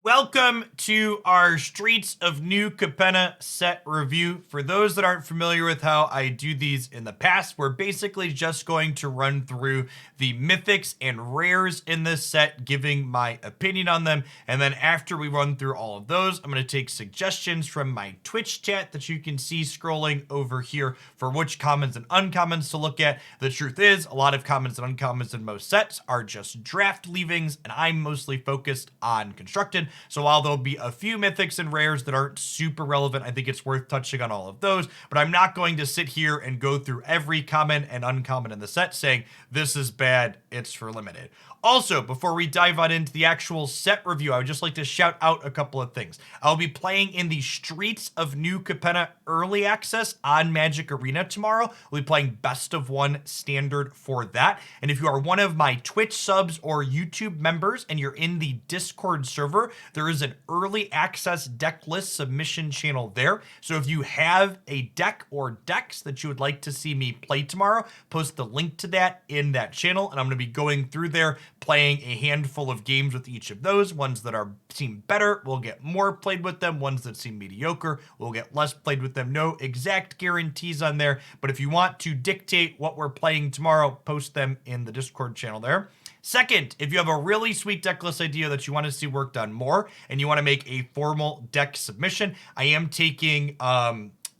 Welcome to our Streets of New Capenna set review. For those that aren't familiar with how I do these in the past, we're basically just going to run through the mythics and rares in this set, giving my opinion on them. And then after we run through all of those, I'm going to take suggestions from my Twitch chat that you can see scrolling over here for which commons and uncommons to look at. The truth is, a lot of commons and uncommons in most sets are just draft leavings, and I'm mostly focused on constructed. So while there'll be a few mythics and rares that aren't super relevant, I think it's worth touching on all of those, but I'm not going to sit here and go through every common and uncommon in the set saying this is bad, it's for limited. Also, before we dive on into the actual set review, I would just like to shout out a couple of things. I'll be playing in the Streets of New Capenna early access on Magic Arena tomorrow. We'll be playing best of one standard for that. And if you are one of my Twitch subs or YouTube members and you're in the Discord server, there is an early access deck list submission channel there. So if you have a deck or decks that you would like to see me play tomorrow, post the link to that in that channel, and I'm going to be going through there playing a handful of games with each of those. Ones that seem better, we'll get more played with them. Ones that seem mediocre, we'll get less played with them. No exact guarantees on there, but if you want to dictate what we're playing tomorrow, post them in the Discord channel there. Second, if you have a really sweet deck list idea that you want to see worked on more and you want to make a formal deck submission, I am taking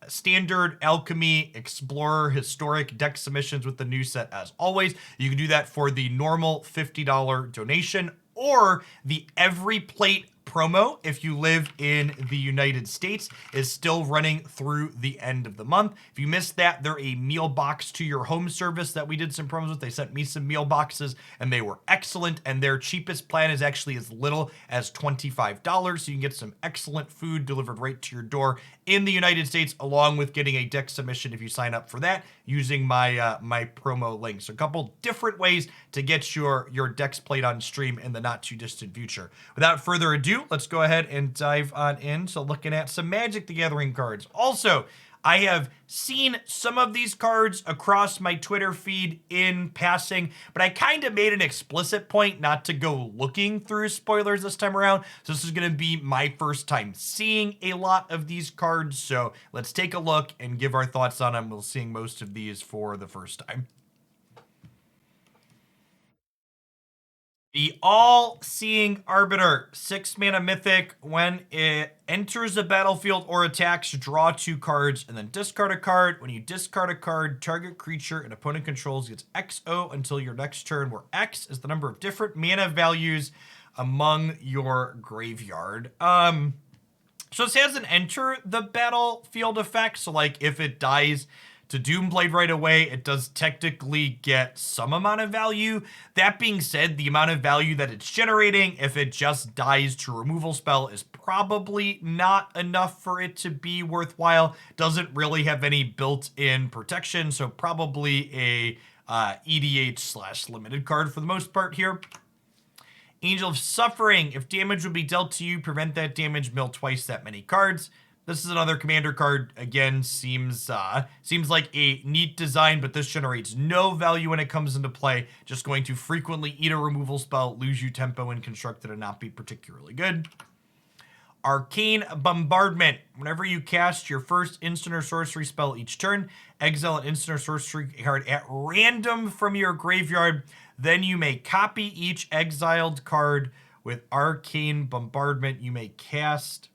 standard, alchemy, explorer, historic deck submissions with the new set as always. You can do that for the normal $50 donation or the every plate promo if you live in the United States is still running through the end of the month. If you missed that, they're a meal box to your home service that we did some promos with. They sent me some meal boxes and they were excellent, and their cheapest plan is actually as little as $25, so you can get some excellent food delivered right to your door in the United States, along with getting a deck submission if you sign up for that using my my promo link. So a couple different ways to get your decks played on stream in the not too distant future. Without further ado, let's go ahead and dive on in. So looking at some Magic the Gathering cards. Also, I have seen some of these cards across my Twitter feed in passing, but I kind of made an explicit point not to go looking through spoilers this time around. So this is going to be my first time seeing a lot of these cards. So let's take a look and give our thoughts on them. We're seeing most of these for the first time. The All-Seeing Arbiter, 6-mana mythic. When it enters the battlefield or attacks, draw 2 cards and then discard a card. When you discard a card, target creature an opponent controls gets XO until your next turn, where X is the number of different mana values among your graveyard. So this has an enter the battlefield effect. So like if it dies to Doomblade right away, it does technically get some amount of value. That being said, the amount of value that it's generating, if it just dies to removal spell, is probably not enough for it to be worthwhile. Doesn't really have any built-in protection, so probably a EDH / limited card for the most part here. Angel of Suffering. If damage would be dealt to you, prevent that damage, mill twice that many cards. This is another commander card. Again, seems like a neat design, but this generates no value when it comes into play. Just going to frequently eat a removal spell, lose you tempo and constructed, and not be particularly good. Arcane Bombardment. Whenever you cast your first instant or sorcery spell each turn, exile an instant or sorcery card at random from your graveyard. Then you may copy each exiled card with Arcane Bombardment. You may cast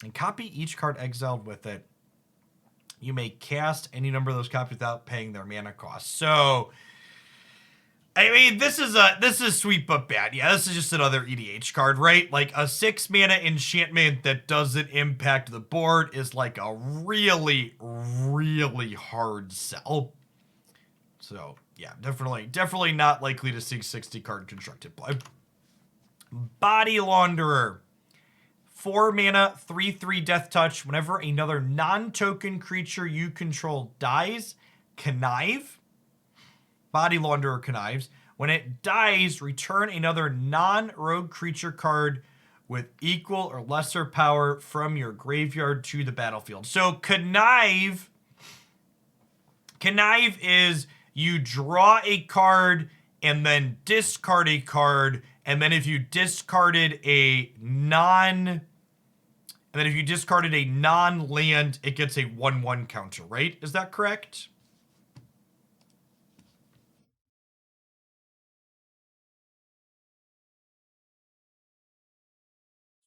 and copy each card exiled with it. You may cast any number of those copies without paying their mana cost. So, I mean, this is sweet but bad. Yeah, this is just another EDH card, right? Like a 6-mana enchantment that doesn't impact the board is like a really, really hard sell. So, yeah, definitely not likely to see 60 card constructed play. Body Launderer. 4 mana, 3/3 Death Touch. Whenever another non-token creature you control dies, connive. Body Launderer connives. When it dies, return another non-rogue creature card with equal or lesser power from your graveyard to the battlefield. So connive is you draw a card and then discard a card And then if you discarded a non land, it gets a 1/1 counter, right? Is that correct?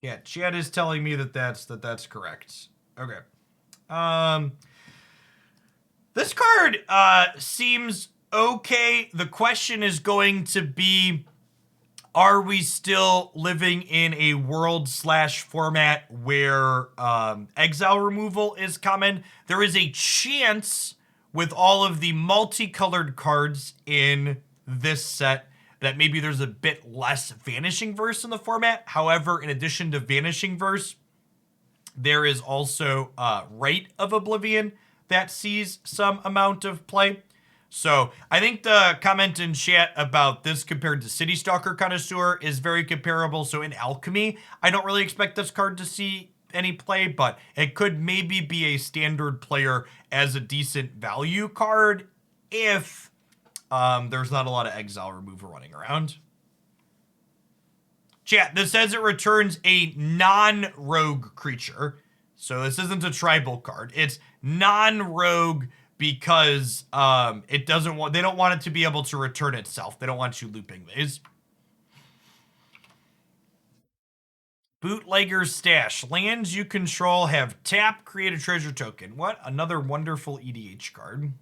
Yeah, Chad is telling me that that's correct. Okay. Um, this card seems okay. The question is going to be, are we still living in a world slash format where exile removal is common? There is a chance with all of the multicolored cards in this set that maybe there's a bit less Vanishing Verse in the format. However, in addition to Vanishing Verse, there is also Rite of Oblivion that sees some amount of play. So I think the comment in chat about this compared to City Stalker Connoisseur is very comparable. So in Alchemy, I don't really expect this card to see any play, but it could maybe be a standard player as a decent value card if there's not a lot of exile removal running around. Chat, this says it returns a non-rogue creature. So this isn't a tribal card. It's non-rogue because it doesn't want, they don't want it to be able to return itself. They don't want you looping these. Bootlegger's Stash. Lands you control have tap, create a treasure token. What? Another wonderful EDH card.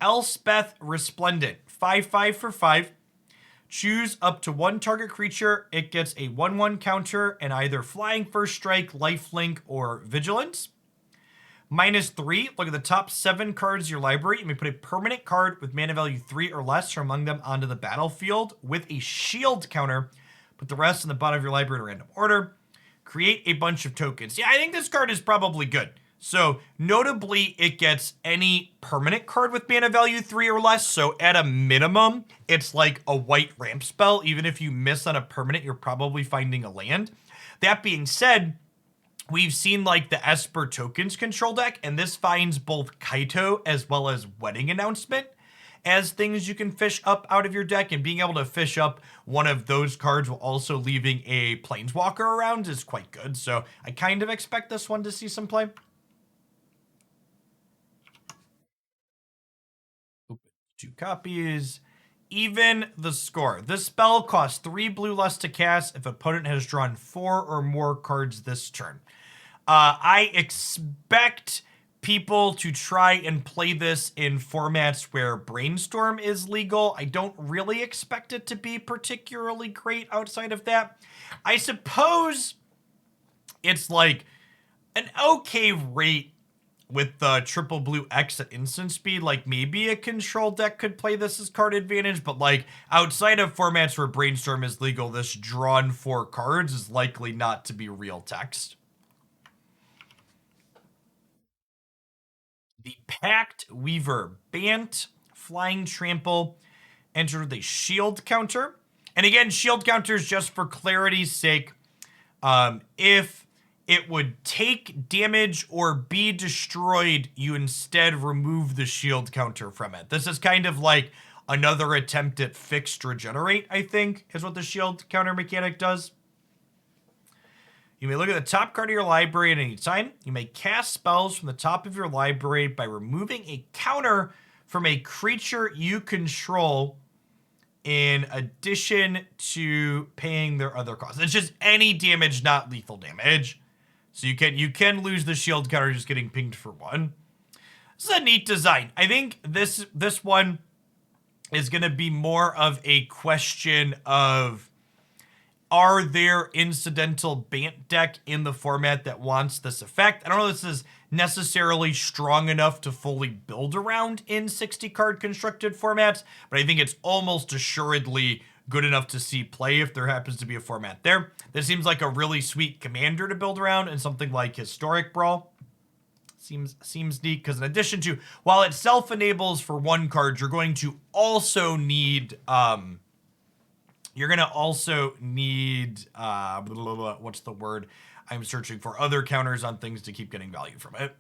Elspeth Resplendent. 5/5 for 5. Choose up to one target creature. It gets a 1/1 counter and either Flying First Strike, Lifelink, or Vigilance. -3. Look at the top 7 cards of your library. You may put a permanent card with mana value 3 or less from among them onto the battlefield with a shield counter. Put the rest in the bottom of your library in random order. Create a bunch of tokens. Yeah, I think this card is probably good. So notably, it gets any permanent card with mana value 3 or less. So at a minimum, it's like a white ramp spell. Even if you miss on a permanent, you're probably finding a land. That being said, we've seen like the Esper Tokens control deck, and this finds both Kaito as well as Wedding Announcement as things you can fish up out of your deck, and being able to fish up one of those cards while also leaving a Planeswalker around is quite good. So I kind of expect this one to see some play. Open 2 copies. Even the score. This spell costs 3 blue less to cast if opponent has drawn 4 or more cards this turn. I expect people to try and play this in formats where Brainstorm is legal. I don't really expect it to be particularly great outside of that. I suppose it's like an okay rate with the triple blue X at instant speed. Like maybe a control deck could play this as card advantage, but like outside of formats where Brainstorm is legal, this drawn 4 cards is likely not to be real text. The Pact Weaver. Bant, Flying Trample, enter the shield counter. And again, shield counters, just for clarity's sake, if it would take damage or be destroyed, you instead remove the shield counter from it. This is kind of like another attempt at fixed regenerate, I think, is what the shield counter mechanic does. You may look at the top card of your library at any time. You may cast spells from the top of your library by removing a counter from a creature you control in addition to paying their other costs. It's just any damage, not lethal damage. So you can lose the shield counter just getting pinged for 1. This is a neat design. I think this one is going to be more of a question of, are there incidental Bant deck in the format that wants this effect? I don't know if this is necessarily strong enough to fully build around in 60 card constructed formats, but I think it's almost assuredly good enough to see play if there happens to be a format there. This seems like a really sweet commander to build around, and something like Historic Brawl seems neat, because in addition to, while it self-enables for 1 card, you're going to also need what's the word I'm searching for? Other counters on things to keep getting value from it.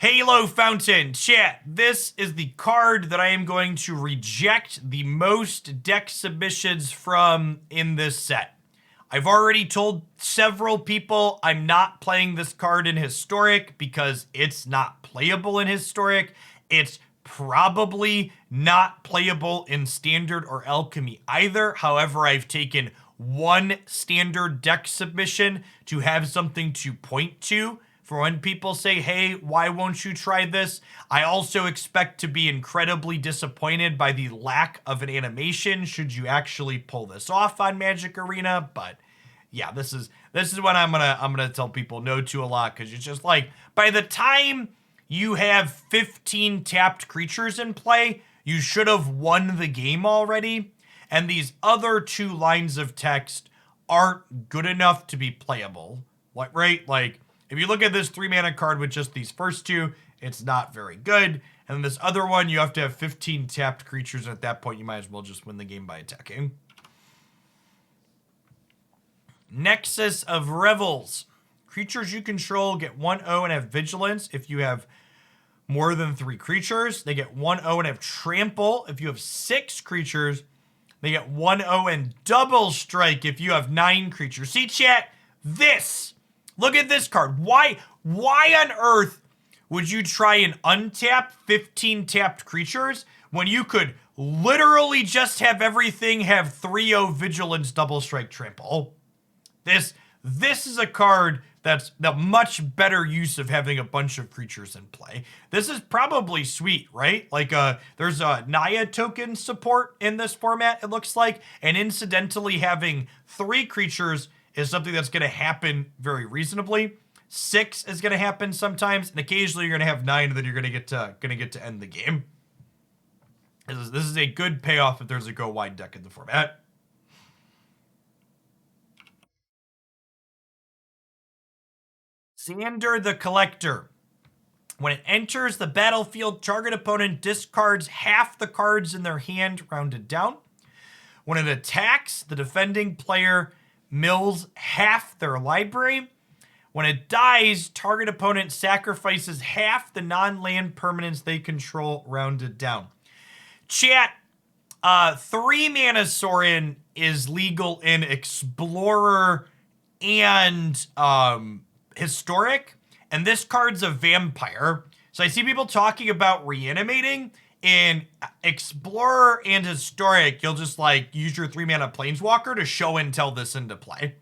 Halo Fountain. Chat, this is the card that I am going to reject the most deck submissions from in this set. I've already told several people I'm not playing this card in Historic because it's not playable in Historic. It's probably not playable in Standard or Alchemy either. However, I've taken one Standard deck submission to have something to point to for when people say, hey, why won't you try this? I also expect to be incredibly disappointed by the lack of an animation should you actually pull this off on Magic Arena. But yeah, this is what I'm gonna tell people no to a lot, because it's just like, by the time you have 15 tapped creatures in play, you should have won the game already. And these other two lines of text aren't good enough to be playable. Like, right? Like, if you look at this 3-mana card with just these first two, it's not very good. And then this other one, you have to have 15 tapped creatures, and at that point, you might as well just win the game by attacking. Nexus of Revels. Creatures you control get 1/0 and have Vigilance if you have more than 3 creatures. They get 1/0 and have Trample if you have 6 creatures. They get 1/0 and Double Strike if you have 9 creatures. See, chat, this. Look at this card. Why on earth would you try and untap 15 tapped creatures when you could literally just have everything have 3/0 Vigilance, Double Strike, Trample? This is a card that's the much better use of having a bunch of creatures in play. This is probably sweet, right? Like, there's a Naya token support in this format, it looks like, and incidentally having 3 creatures is something that's going to happen very reasonably. 6 is going to happen sometimes, and occasionally you're going to have 9, and then you're going to get to end the game. This is a good payoff if there's a go wide deck in the format. Xander the Collector. When it enters the battlefield, target opponent discards half the cards in their hand, rounded down. When it attacks, the defending player mills half their library. When it dies, target opponent sacrifices half the non-land permanents they control, rounded down. Chat, 3-mana Sorin is legal in Explorer and Historic, and this card's a vampire. So I see people talking about reanimating. In Explorer and Historic, you'll just like use your 3-mana Planeswalker to show and tell this into play.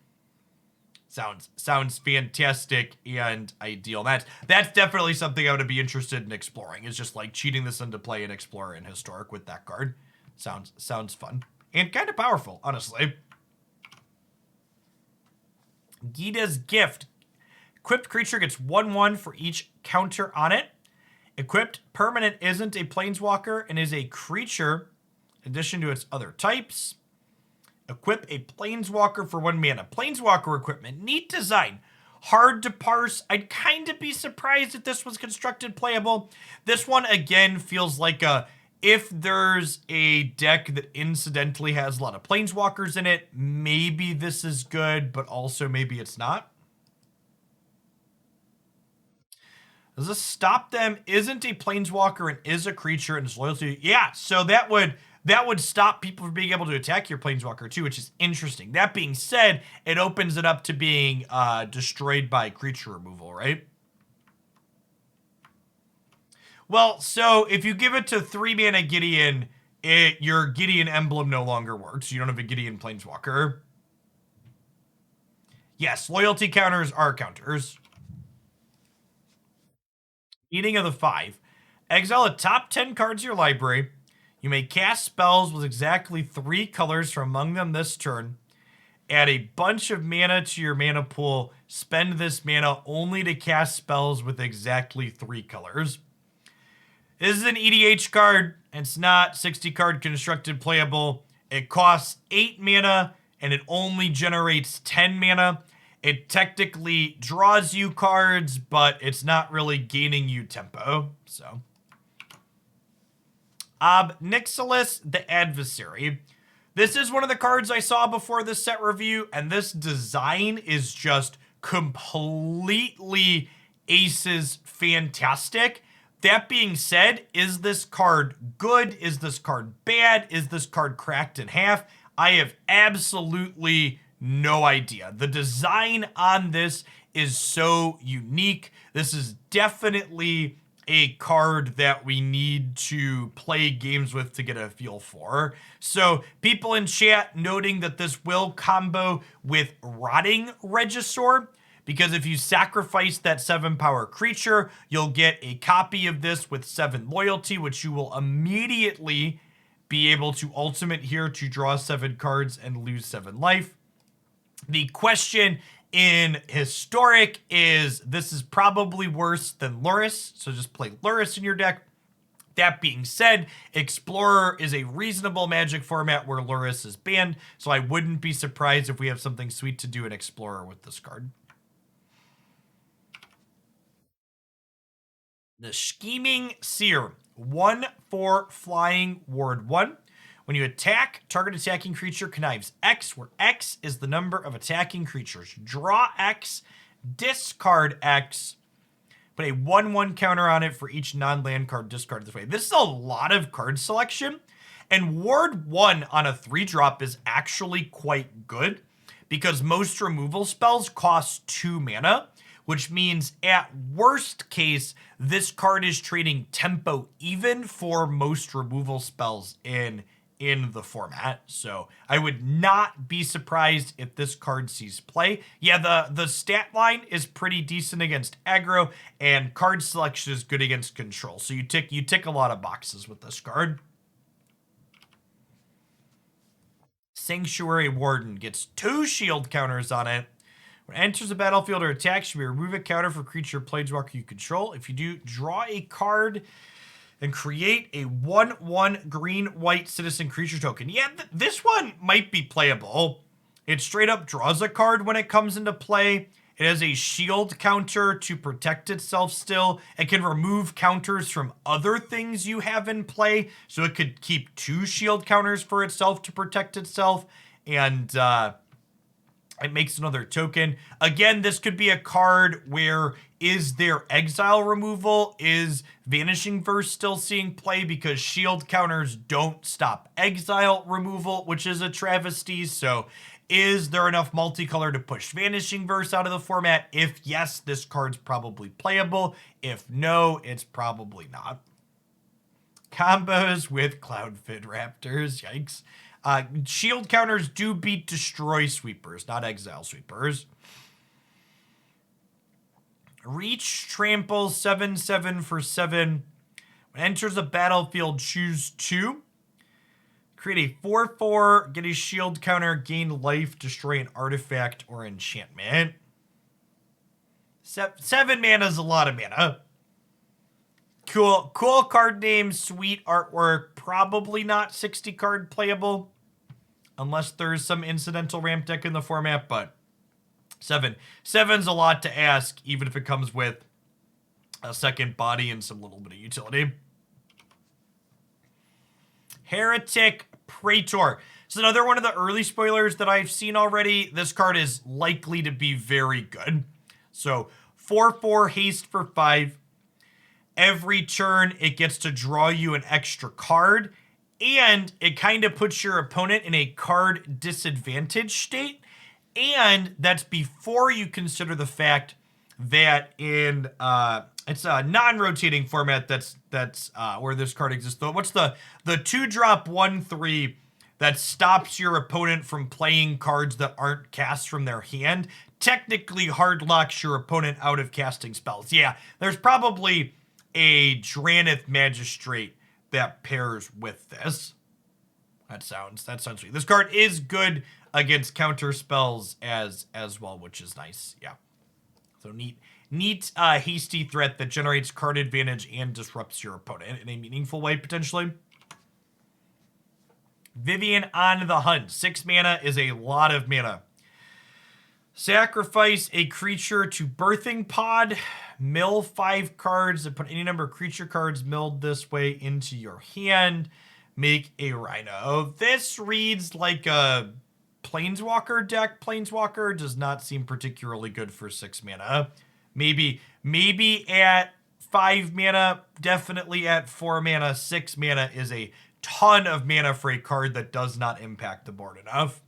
Sounds fantastic and ideal. That's definitely something I would be interested in exploring. Is just like cheating this into play in Explorer and Historic with that card. Sounds fun and kind of powerful, honestly. Gita's Gift. Equipped creature gets 1/1 for each counter on it. Equipped permanent isn't a planeswalker and is a creature in addition to its other types. Equip a planeswalker for 1 mana. Planeswalker equipment. Neat design. Hard to parse. I'd kind of be surprised if this was constructed playable. This one, again, feels like if there's a deck that incidentally has a lot of planeswalkers in it, maybe this is good, but also maybe it's not. Does this stop them? Isn't a planeswalker and is a creature and is loyalty. Yeah, so that would stop people from being able to attack your planeswalker too, which is interesting. That being said, it opens it up to being destroyed by creature removal, right? Well, so if you give it to 3-mana Gideon, your Gideon emblem no longer works. You don't have a Gideon planeswalker. Yes, loyalty counters are counters. Meeting of the 5. Exile the top 10 cards of your library. You may cast spells with exactly 3 colors from among them this turn. Add a bunch of mana to your mana pool. Spend this mana only to cast spells with exactly 3 colors. This is an EDH card, and it's not 60 card constructed playable. It costs 8 mana, and it only generates 10 mana. It technically draws you cards, but it's not really gaining you tempo. So, Nixilis the Adversary. This is one of the cards I saw before this set review, and this design is just completely aces, fantastic. That being said, is this card good? Is this card bad? Is this card cracked in half? I have absolutely no idea. The design on this is so unique. This is definitely a card that we need to play games with to get a feel for. So people in chat noting that this will combo with Rotting Regisaur, because if you sacrifice that 7 power creature, you'll get a copy of this with 7 loyalty, which you will immediately be able to ultimate here to draw 7 cards and lose 7 life. The question in Historic is this is probably worse than Lurrus, so just play Lurrus in your deck. That being said, Explorer is a reasonable Magic format where Lurrus is banned, so I wouldn't be surprised if we have something sweet to do in Explorer with this card. The Scheming Seer, 1/4 flying, ward 1. When you attack, target attacking creature connives X, where X is the number of attacking creatures. Draw X, discard X, put a 1/1 counter on it for each non-land card discarded this way. This is a lot of card selection, and ward 1 on a 3-drop is actually quite good because most removal spells cost 2 mana, which means at worst case, this card is trading tempo even for most removal spells in the format. So I would not be surprised if this card sees play. Yeah, the stat line is pretty decent against aggro, and card selection is good against control. So you tick a lot of boxes with this card. Sanctuary Warden gets 2 shield counters on it. When it enters the battlefield or attacks, you may remove a counter for creature planeswalker you control. If you do, draw a card and create a 1/1 green-white citizen creature token. Yeah, this one might be playable. It straight up draws a card when it comes into play. It has a shield counter to protect itself still. It can remove counters from other things you have in play, so it could keep 2 shield counters for itself to protect itself, and it makes another token. Again, this could be a card where is there exile removal? Is Vanishing Verse still seeing play? Because shield counters don't stop exile removal, which is a travesty. So is there enough multicolor to push Vanishing Verse out of the format? If yes, this card's probably playable. If no, it's probably not. Combos with Cloudfit Raptors. Yikes. Shield counters do beat Destroy Sweepers, not Exile Sweepers. Reach Trample, 7/7 for 7. When it enters the battlefield, choose 2. Create a 4/4, get a shield counter, gain life, destroy an artifact or enchantment. 7 mana is a lot of mana. Cool card name, sweet artwork. Probably not 60 card playable, unless there's some incidental ramp deck in the format, but 7's a lot to ask, even if it comes with a second body and some little bit of utility. Heretic Praetor. This is another one of the early spoilers that I've seen already. This card is likely to be very good. So 4/4 haste for 5. Every turn, it gets to draw you an extra card, and it kind of puts your opponent in a card disadvantage state. And that's before you consider the fact that in it's a non-rotating format that's where this card exists. Though, what's the 2-drop 1/3 that stops your opponent from playing cards that aren't cast from their hand? Technically, hard locks your opponent out of casting spells. Yeah, there's probably a Dranith Magistrate that pairs with this. That sounds sweet. This card is good against counter spells as well, which is nice. Yeah. So neat hasty threat that generates card advantage and disrupts your opponent in a meaningful way, potentially. Vivian on the Hunt. 6 mana is a lot of mana. Sacrifice a creature to Birthing Pod. Mill 5 cards and put any number of creature cards milled this way into your hand. Make a Rhino. This reads like a Planeswalker deck. Planeswalker does not seem particularly good for 6 mana. Maybe at 5 mana, definitely at 4 mana. 6 mana is a ton of mana for a card that does not impact the board enough.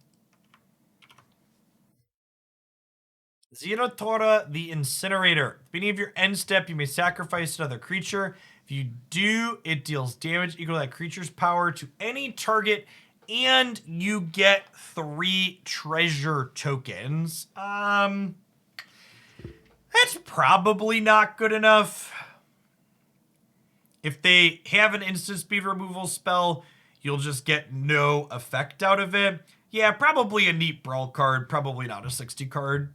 Zeratora the Incinerator. At the beginning of your end step, you may sacrifice another creature. If you do, it deals damage equal to that creature's power to any target, and you get 3 treasure tokens. That's probably not good enough. If they have an instant speed removal spell, you'll just get no effect out of it. Yeah, probably a neat brawl card, probably not a 60 card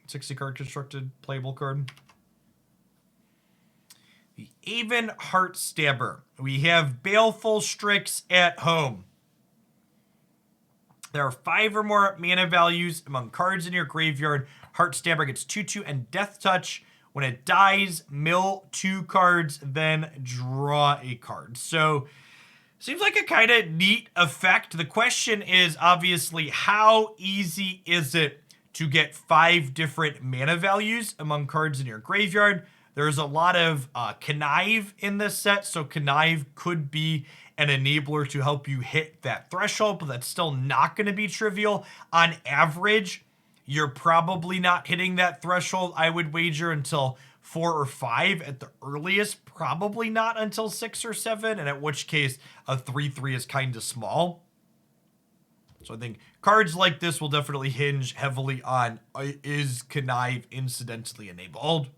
constructed playable card. The Aven Heartstabber. We have Baleful Strix at home. There are 5 or more mana values among cards in your graveyard. Heartstabber gets 2/2 and Death Touch. When it dies, mill 2 cards, then draw a card. So, seems like a kind of neat effect. The question is obviously, how easy is it to get 5 different mana values among cards in your graveyard? There's a lot of Connive in this set, so Connive could be an enabler to help you hit that threshold, but that's still not going to be trivial. On average, you're probably not hitting that threshold, I would wager, until 4 or 5 at the earliest, probably not until 6 or 7, and at which case a 3/3 is kind of small. So I think cards like this will definitely hinge heavily on, is Connive incidentally enabled?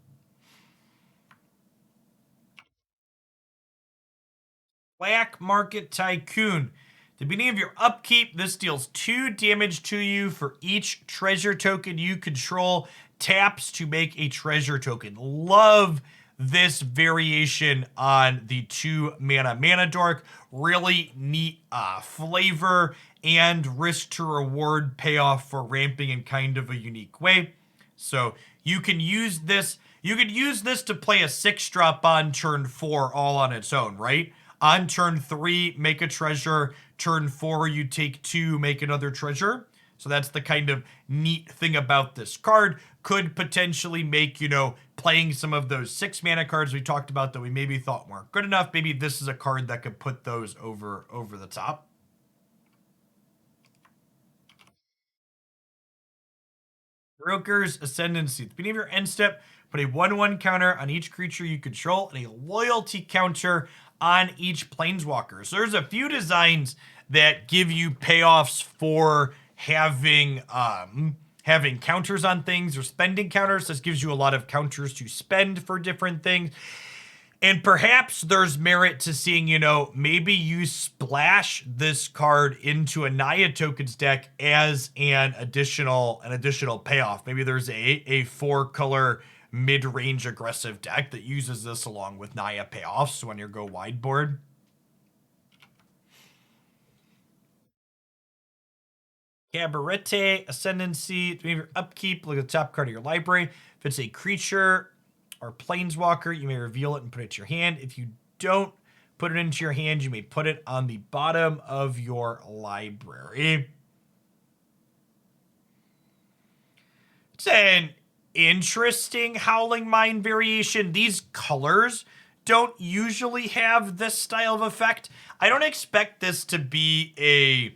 Black Market Tycoon. At the beginning of your upkeep, this deals 2 damage to you for each treasure token you control. Taps to make a treasure token. Love this variation on the 2 mana dork. Really neat flavor and risk to reward payoff for ramping in kind of a unique way. So you can use this. You could use this to play a 6-drop on turn 4 all on its own, right? On turn 3, make a treasure. Turn 4, you take 2, make another treasure. So that's the kind of neat thing about this card. Could potentially make, playing some of those 6 mana cards we talked about that we maybe thought weren't good enough. Maybe this is a card that could put those over the top. Broker's Ascendancy. At the beginning of your end step, put a 1/1 counter on each creature you control and a loyalty counter on each planeswalker. So there's a few designs that give you payoffs for having counters on things, or spending counters. This gives you a lot of counters to spend for different things. And perhaps there's merit to seeing, maybe you splash this card into a Naya tokens deck as an additional payoff. Maybe there's a 4-color mid-range aggressive deck that uses this along with Naya payoffs when you go wide board. Cabaret Ascendancy. To your upkeep, look at the top card of your library. If it's a creature or planeswalker, you may reveal it and put it to your hand. If you don't put it into your hand, you may put it on the bottom of your library. It's an interesting Howling Mine variation. These colors don't usually have this style of effect. I don't expect this to be a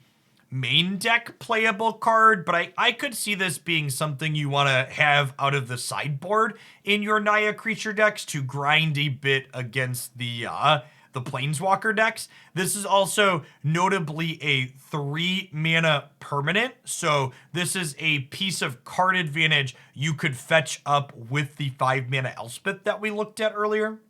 main deck playable card, but I could see this being something you want to have out of the sideboard in your Naya creature decks to grind a bit against the planeswalker decks. This is also notably a 3 mana permanent, so this is a piece of card advantage you could fetch up with the 5 mana Elspeth that we looked at earlier.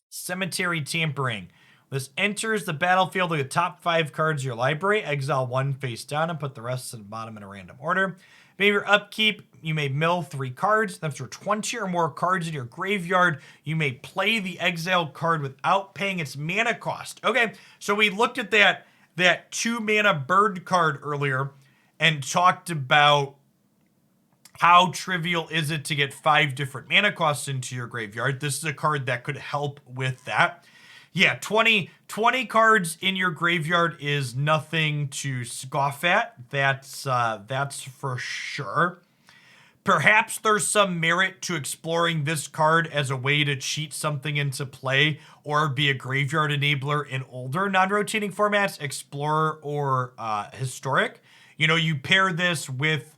Cemetery Tampering. This enters the battlefield with the top 5 cards of your library. Exile 1 face down and put the rest to the bottom in a random order. Maybe your upkeep, you may mill 3 cards. After 20 or more cards in your graveyard, you may play the exiled card without paying its mana cost. Okay, so we looked at that 2 mana bird card earlier and talked about how trivial is it to get 5 different mana costs into your graveyard. This is a card that could help with that. Yeah, 20 cards in your graveyard is nothing to scoff at. That's for sure. Perhaps there's some merit to exploring this card as a way to cheat something into play or be a graveyard enabler in older non-rotating formats, Explorer or Historic. You know, you pair this with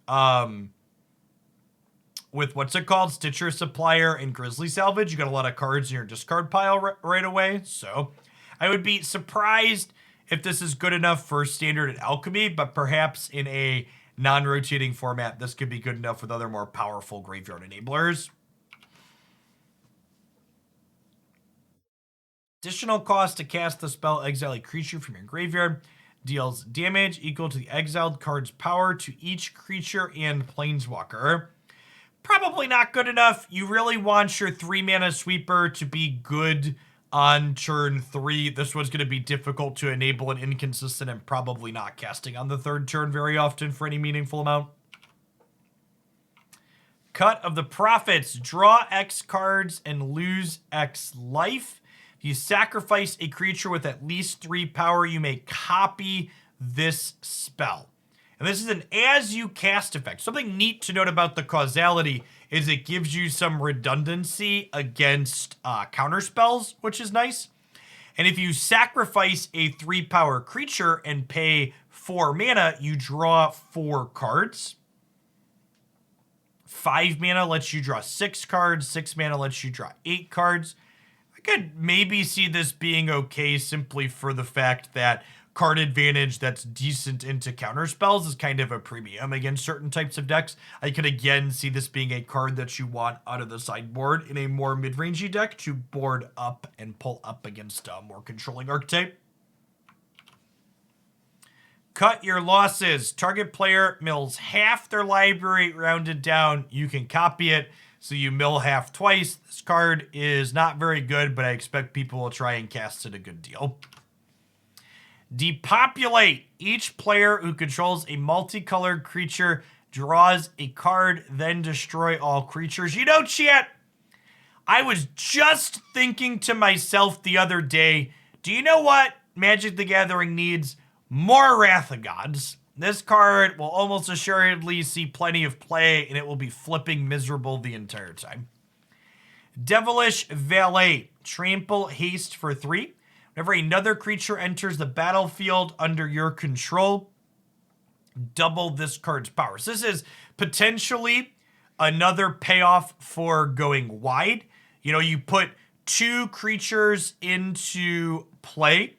what's it called? Stitcher Supplier and Grizzly Salvage. You got a lot of cards in your discard pile right away. So I would be surprised if this is good enough for Standard and Alchemy, but perhaps in a non-rotating format, this could be good enough with other more powerful graveyard enablers. Additional cost to cast the spell, exile a creature from your graveyard. Deals damage equal to the exiled card's power to each creature and planeswalker. Probably not good enough. You really want your 3-mana sweeper to be good on turn 3. This one's going to be difficult to enable and inconsistent and probably not casting on the 3rd turn very often for any meaningful amount. Cut of the Profits. Draw X cards and lose X life. If you sacrifice a creature with at least 3 power, you may copy this spell. And this is an as you cast effect. Something neat to note about the causality is it gives you some redundancy against counter spells, which is nice. And if you sacrifice a 3-power creature and pay 4 mana, you draw 4 cards. 5 mana lets you draw 6 cards. 6 mana lets you draw 8 cards. I could maybe see this being okay simply for the fact that card advantage that's decent into counter spells is kind of a premium against certain types of decks. I could again see this being a card that you want out of the sideboard in a more mid-rangey deck to board up and pull up against a more controlling archetype. Cut your losses. Target player mills half their library rounded down. You can copy it, so you mill half twice. This card is not very good, but I expect people will try and cast it a good deal. Depopulate. Each player who controls a multicolored creature draws a card, then destroy all creatures. You know, chat, I was just thinking to myself the other day, do you know what Magic the Gathering needs? More Wrath of Gods. This card will almost assuredly see plenty of play, and it will be flipping miserable the entire time. Devilish Valet. Trample haste for 3. Whenever another creature enters the battlefield under your control, double this card's power. So this is potentially another payoff for going wide. You know, you put 2 creatures into play.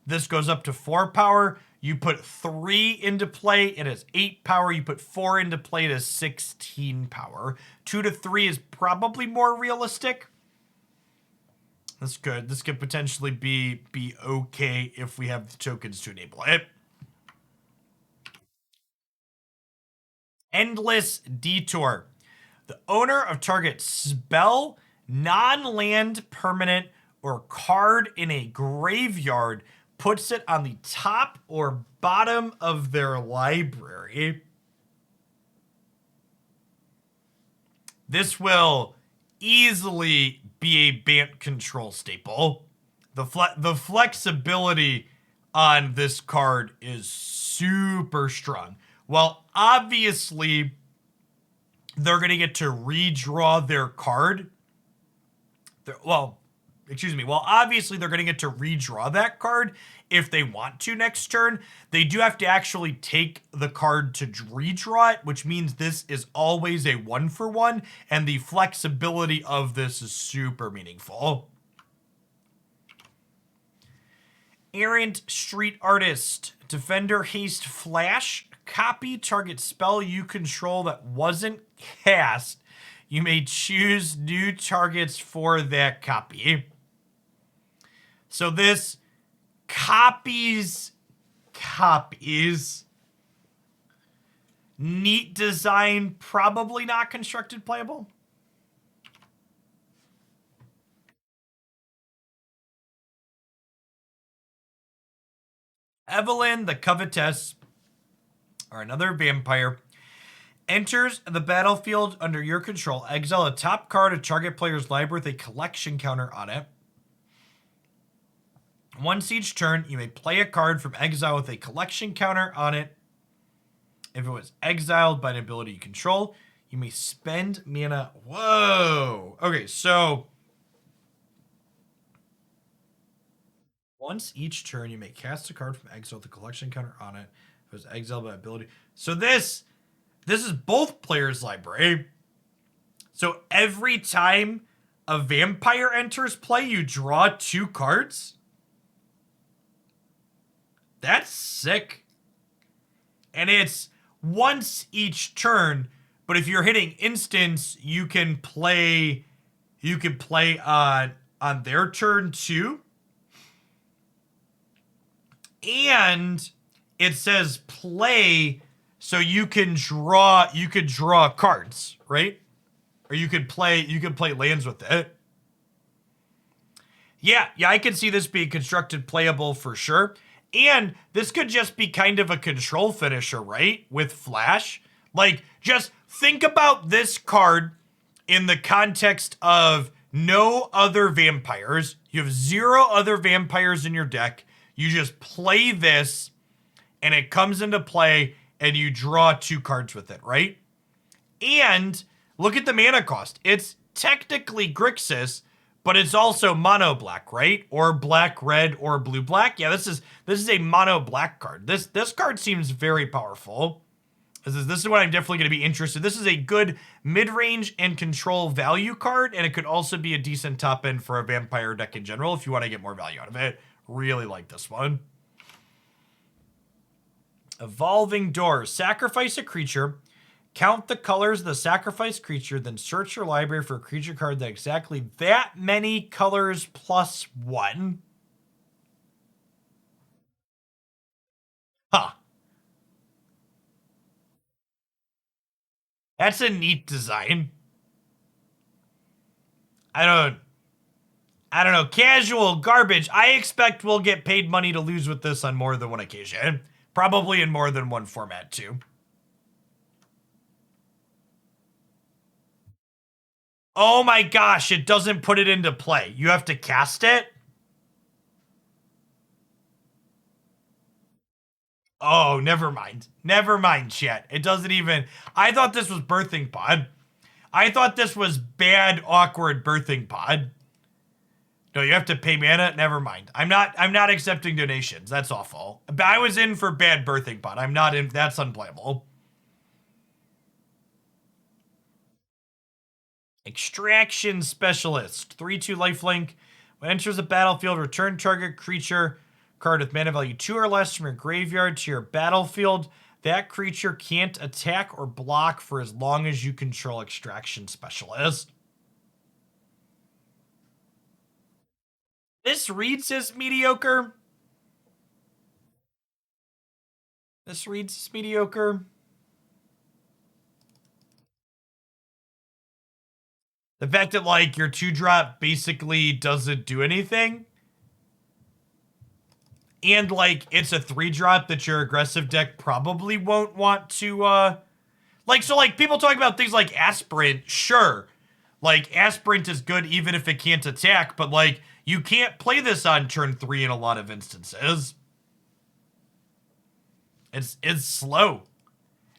This goes up to 4 power. You put 3 into play, it has 8 power. You put 4 into play, it has 16 power. 2 to 3 is probably more realistic. That's good. This could potentially be okay if we have the tokens to enable it. Endless Detour. The owner of target spell, non-land permanent, or card in a graveyard puts it on the top or bottom of their library. This will easily be a Bant control staple. The flexibility on this card is super strong. Well, obviously, they're going to get to redraw their card. Well, obviously, they're going to get to redraw that card if they want to next turn. They do have to actually take the card to redraw it, which means this is always a 1-for-1, and the flexibility of this is super meaningful. Errant Street Artist. Defender Haste Flash. Copy target spell you control that wasn't cast. You may choose new targets for that copy. So this copies. Neat design, probably not constructed playable. Evelyn the Covetous, or another vampire, enters the battlefield under your control. Exile a top card of target player's library with a collection counter on it. Once each turn, you may play a card from exile with a collection counter on it. If it was exiled by an ability you control, you may spend mana. Whoa. Okay, so once each turn, you may cast a card from exile with a collection counter on it. If it was exiled by ability. So this is both players' library. So every time a vampire enters play, you draw 2 cards. That's sick. And it's once each turn, but if you're hitting instants, you can play on their turn too. And it says play, so you could draw cards, right? Or you could play lands with it. Yeah, I can see this being constructed playable for sure. And this could just be kind of a control finisher, right? With Flash. Like, just think about this card in the context of no other vampires. You have 0 other vampires in your deck. You just play this, and it comes into play, and you draw 2 cards with it, right? And look at the mana cost. It's technically Grixis, but it's also mono black, right? Or black red or blue black. Yeah, this is a mono black card. This card seems very powerful. This is what I'm definitely going to be interested. This is a good mid-range and control value card, and it could also be a decent top end for a vampire deck in general if you want to get more value out of it. Really like this one. Evolving Doors. Sacrifice a creature. Count the colors of the sacrificed creature, then search your library for a creature card that exactly that many colors plus 1. Huh. That's a neat design. I don't know. Casual garbage. I expect we'll get paid money to lose with this on more than one occasion. Probably in more than one format, too. Oh my gosh, it doesn't put it into play. You have to cast it? Oh, never mind. Never mind, chat. It doesn't even... I thought this was Birthing Pod. I thought this was bad, awkward Birthing Pod. No, you have to pay mana? Never mind. I'm not accepting donations. That's awful. But I was in for bad Birthing Pod. I'm not in... That's unplayable. Extraction Specialist. 3/2 lifelink. When enters the battlefield, return target creature card with mana value 2 or less from your graveyard to your battlefield. That creature can't attack or block for as long as you control Extraction Specialist. This reads as mediocre. This reads as mediocre. The fact that, like, your 2-drop basically doesn't do anything. And, like, it's a 3-drop that your aggressive deck probably won't want to, like, so, like, people talk about things like Aspirant. Sure. Like, Aspirant is good even if it can't attack, but, like, you can't play this on turn 3 in a lot of instances. It's slow.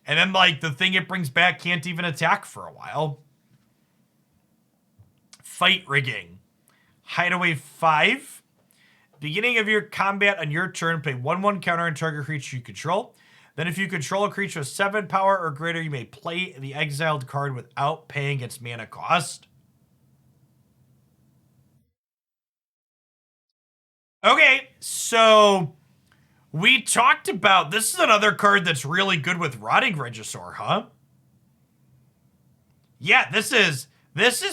And then, like, the thing it brings back can't even attack for a while. Fight Rigging. Hideaway 5. Beginning of your combat on your turn, play 1/1 counter on target creature you control. Then if you control a creature with 7 power or greater, you may play the exiled card without paying its mana cost. Okay, so we talked about... This is another card that's really good with Rotting Regisaur, huh? Yeah, this is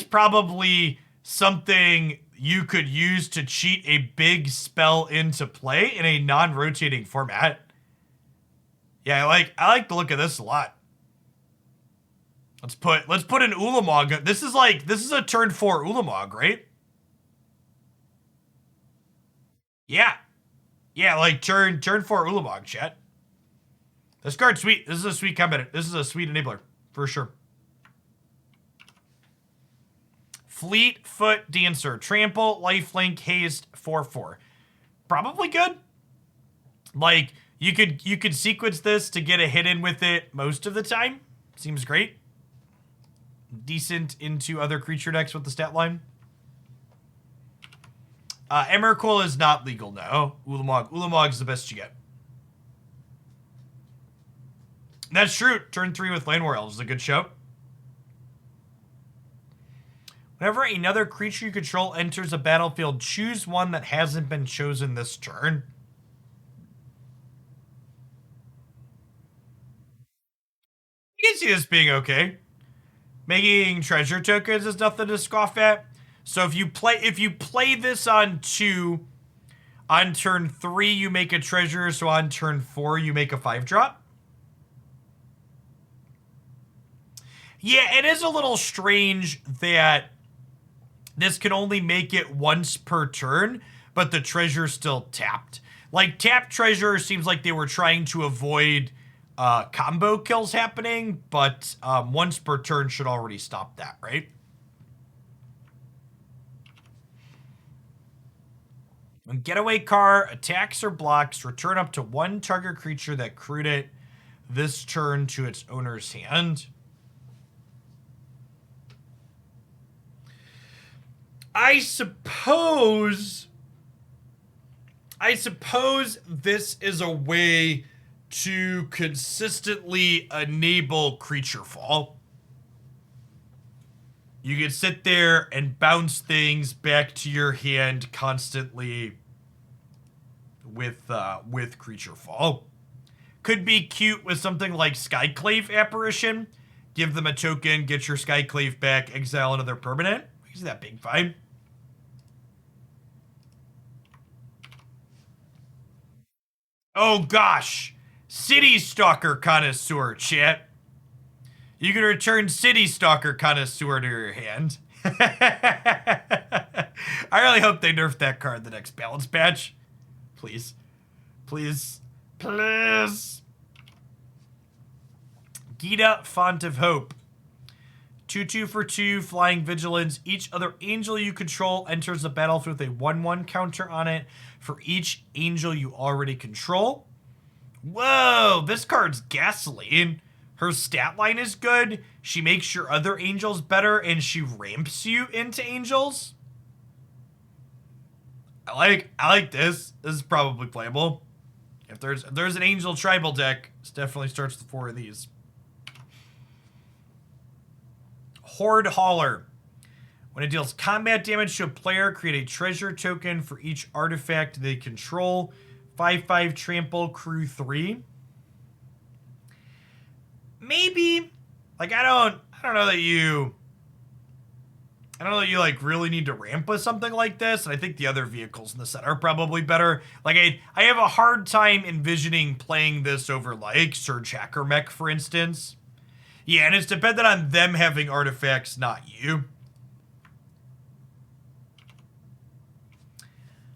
probably something you could use to cheat a big spell into play in a non-rotating format. Yeah, I like the look of this a lot. Let's put an Ulamog. This is a turn 4 Ulamog, right? Yeah. Yeah, like turn 4 Ulamog, chat. This card's sweet. This is a sweet combat. This is a sweet enabler, for sure. Fleetfoot Dancer. Trample, lifelink, haste, 4/4. probably good. Like you could sequence this to get a hit in with it most of the time. Seems great. Decent into other creature decks with the stat line. Emrakul is not legal now. Ulamog. Ulamog's the best you get. That's true. Turn 3 with Land War Elves is a good show. Whenever another creature you control enters a battlefield, choose one that hasn't been chosen this turn. You can see this being okay. Making treasure tokens is nothing to scoff at. So if you play this on 2, on turn 3 you make a treasure, so on turn 4 you make a 5-drop. Yeah, it is a little strange that this can only make it once per turn, but the treasure's still tapped. Like, tapped treasure seems like they were trying to avoid combo kills happening, but once per turn should already stop that, right? When Getaway Car attacks or blocks, return up to 1 target creature that crewed it this turn to its owner's hand. I suppose this is a way to consistently enable creature fall. You can sit there and bounce things back to your hand constantly with creature fall. Could be cute with something like Skyclave Apparition. Give them a token, get your Skyclave back, exile another permanent. Is that big fine? Oh gosh, City Stalker Connoisseur, chat. You can return City Stalker Connoisseur to your hand. I really hope they nerf that card the next balance patch. Please. Please. Please. Gita, Font of Hope. 2/2 for 2, Flying Vigilance. Each other angel you control enters the battlefield with a 1/1 counter on it for each angel you already control. Whoa, this card's gasoline. Her stat line is good. She makes your other angels better, and she ramps you into angels. I like this. This is probably playable. If there's an angel tribal deck, this definitely starts with 4 of these. Horde Hauler. When it deals combat damage to a player, create a treasure token for each artifact they control. 5/5 trample, crew 3. Maybe, like, I don't know that you like really need to ramp with something like this. And I think the other vehicles in the set are probably better. Like, I have a hard time envisioning playing this over like Surge Hacker Mech, for instance. Yeah, and it's dependent on them having artifacts, not you.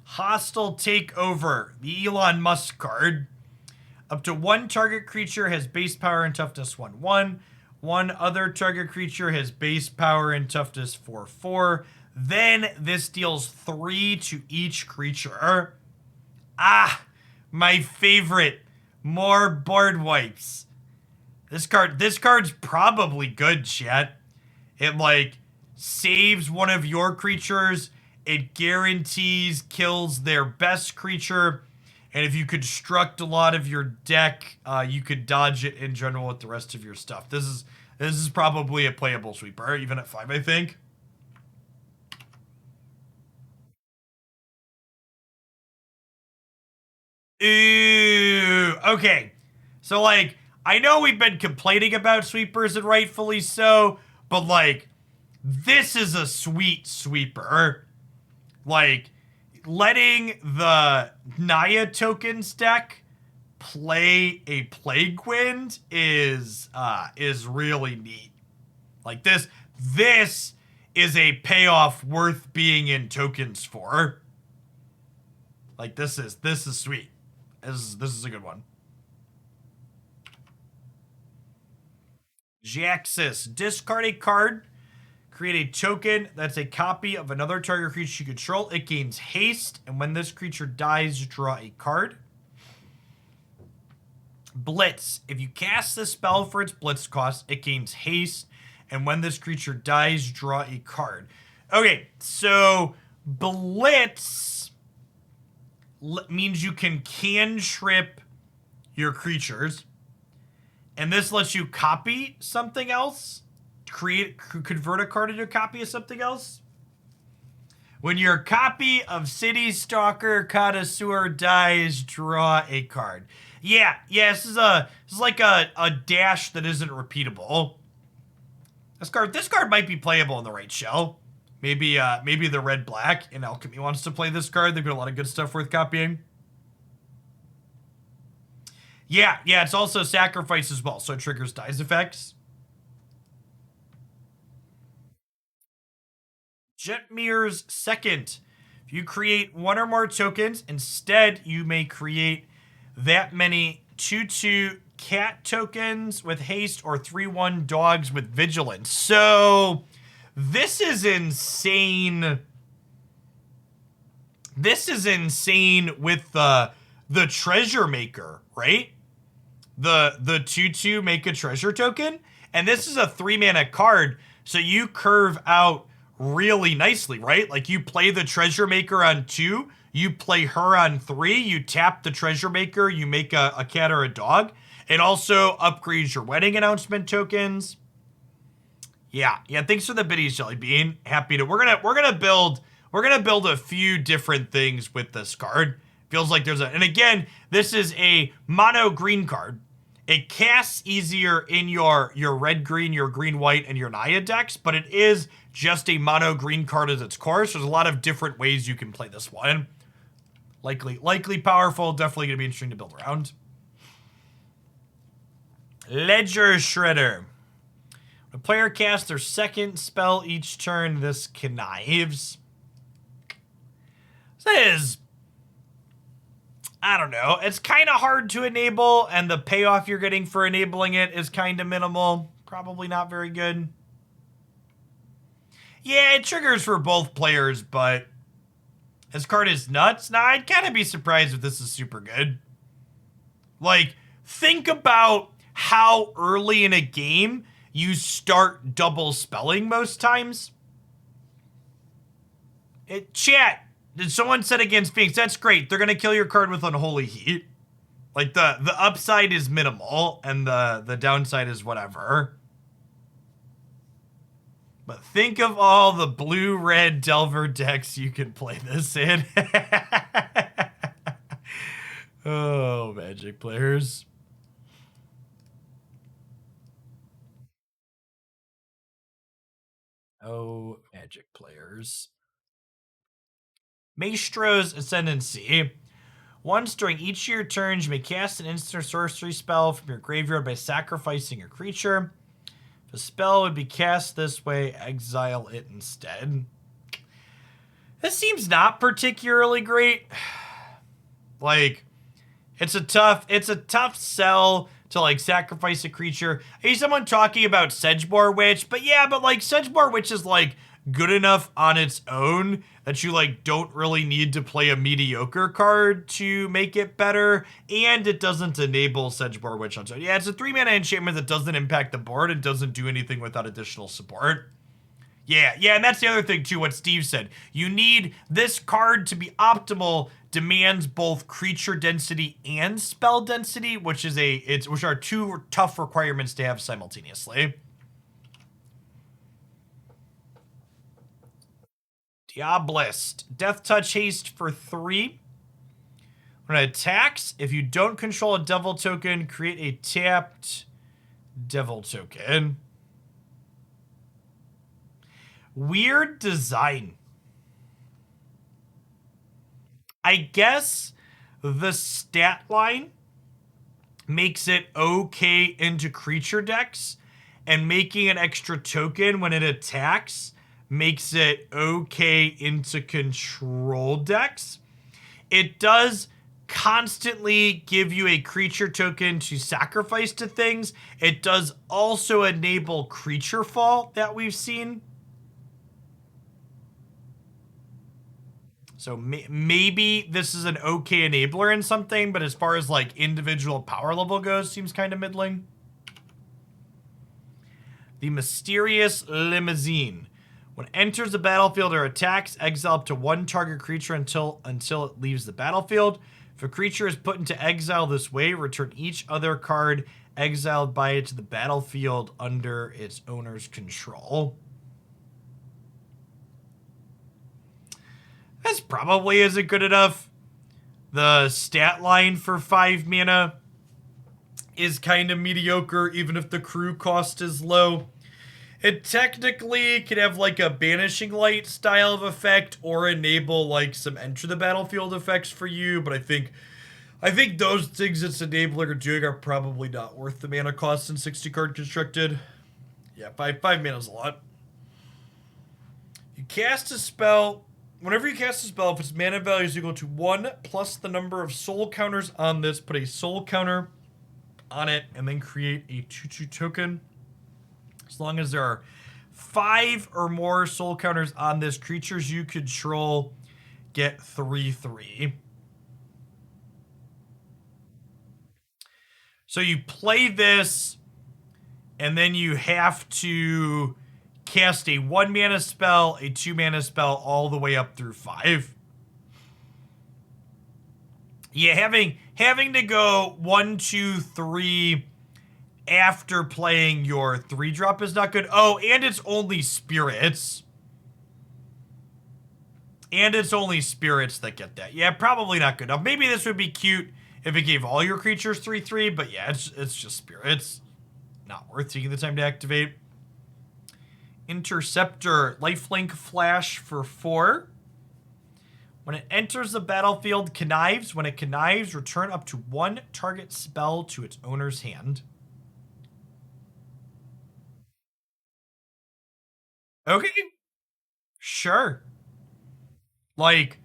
Hostile Takeover, the Elon Musk card. Up to 1 target creature has base power and toughness 1/1. 1 other target creature has base power and toughness 4/4. Then this deals 3 to each creature. Ah, my favorite. More board wipes. This card's probably good, chat. It, like, saves one of your creatures. It guarantees kills their best creature. And if you construct a lot of your deck, you could dodge it in general with the rest of your stuff. This is probably a playable sweeper, even at 5, I think. Ooh, okay. So, like, I know we've been complaining about sweepers, and rightfully so, but, like, this is a sweet sweeper. Like, letting the Naya tokens deck play a Plague Wind is really neat. Like, this is a payoff worth being in tokens for. Like, this is sweet. This is a good one. Jaxus. Discard a card. Create a token that's a copy of another target creature you control. It gains haste, and when this creature dies, draw a card. Blitz. If you cast this spell for its blitz cost, it gains haste, and when this creature dies, draw a card. Okay, so Blitz means you can cantrip your creatures, and this lets you copy something else, convert a card into a copy of something else. When your copy of City Stalker Connoisseur dies, draw a card. Yeah, this is like a dash that isn't repeatable. This card might be playable in the right shell. Maybe the red-black in Alchemy wants to play this card. They've got a lot of good stuff worth copying. Yeah, it's also sacrifice as well, so it triggers dice effects. Jetmir's Second. If you create one or more tokens, instead you may create that many 2/2 cat tokens with haste or 3/1 dogs with vigilance. So this is insane. This is insane with the treasure maker, right? The 2/2 make a treasure token, and this is a 3-mana card, so you curve out really nicely, right? Like you play the treasure maker on 2, you play her on 3, you tap the treasure maker, you make a cat or a dog. It also upgrades your wedding announcement tokens. Yeah, thanks for the biddies, Jelly Bean. Happy to. We're gonna build a few different things with this card. Feels like there's and again, this is a mono green card. It casts easier in your red-green, your green-white, and your Naya decks, but it is just a mono green card at its core, so there's a lot of different ways you can play this one. Likely powerful, definitely going to be interesting to build around. Ledger Shredder. When a player casts their second spell each turn, this connives. This is, I don't know, it's kind of hard to enable, and the payoff you're getting for enabling it is kind of minimal. Probably not very good. Yeah, it triggers for both players, but this card is nuts. Now, I'd kind of be surprised if this is super good. Like, think about how early in a game you start double spelling most times. Chat, did someone set against Phoenix? That's great. They're going to kill your card with Unholy Heat. Like, the upside is minimal, and the downside is whatever. But think of all the blue-red Delver decks you can play this in. Oh, Magic players. Oh, Magic players. Maestro's Ascendancy. Once during each of your turns, you may cast an instant sorcery spell from your graveyard by sacrificing a creature. The spell would be cast this way, exile it instead. This seems not particularly great. Like, it's a tough sell to like sacrifice a creature. I hear someone talking about Sedgemoor Witch, but like Sedgemoor Witch is like good enough on its own that you like don't really need to play a mediocre card to make it better, and it doesn't enable Sedgemoor Witch on its own. Yeah, it's a 3-mana enchantment that doesn't impact the board and doesn't do anything without additional support. Yeah, and that's the other thing too, what Steve said. You need this card to be optimal, demands both creature density and spell density, which are two tough requirements to have simultaneously. Diabolist. Death Touch Haste for 3. When it attacks, if you don't control a devil token, create a tapped devil token. Weird design. I guess the stat line makes it okay into creature decks, and making an extra token when it attacks makes it okay into control decks. It does constantly give you a creature token to sacrifice to things. It does also enable creature fall that we've seen. So maybe this is an okay enabler in something, but as far as like individual power level goes, seems kind of middling. The Mysterious Limousine. When it enters the battlefield or attacks, exile up to one target creature until it leaves the battlefield. If a creature is put into exile this way, return each other card exiled by it to the battlefield under its owner's control. That's probably isn't good enough. The stat line for 5 mana is kind of mediocre, even if the crew cost is low. It technically could have like a Banishing Light style of effect or enable like some enter the battlefield effects for you, but I think those things it's enabling or doing are probably not worth the mana cost in 60 card constructed. Yeah, 5 mana is a lot. You cast a spell. Whenever you cast a spell, if its mana value is equal to 1 plus the number of soul counters on this, put a soul counter on it, and then create a 2/2 token. As long as there are 5 or more soul counters on this, creatures you control get 3/3. So you play this, and then you have to cast a 1 mana spell, a 2 mana spell, all the way up through 5. Yeah, having to go 1, 2, 3 after playing your 3-drop is not good. Oh, and it's only spirits. And it's only spirits that get that. Yeah, probably not good. Now, maybe this would be cute if it gave all your creatures 3/3, but yeah, it's just spirits. Not worth taking the time to activate. Interceptor, lifelink flash for 4. When it enters the battlefield, connives. When it connives, return up to 1 target spell to its owner's hand. Okay. Sure. Like,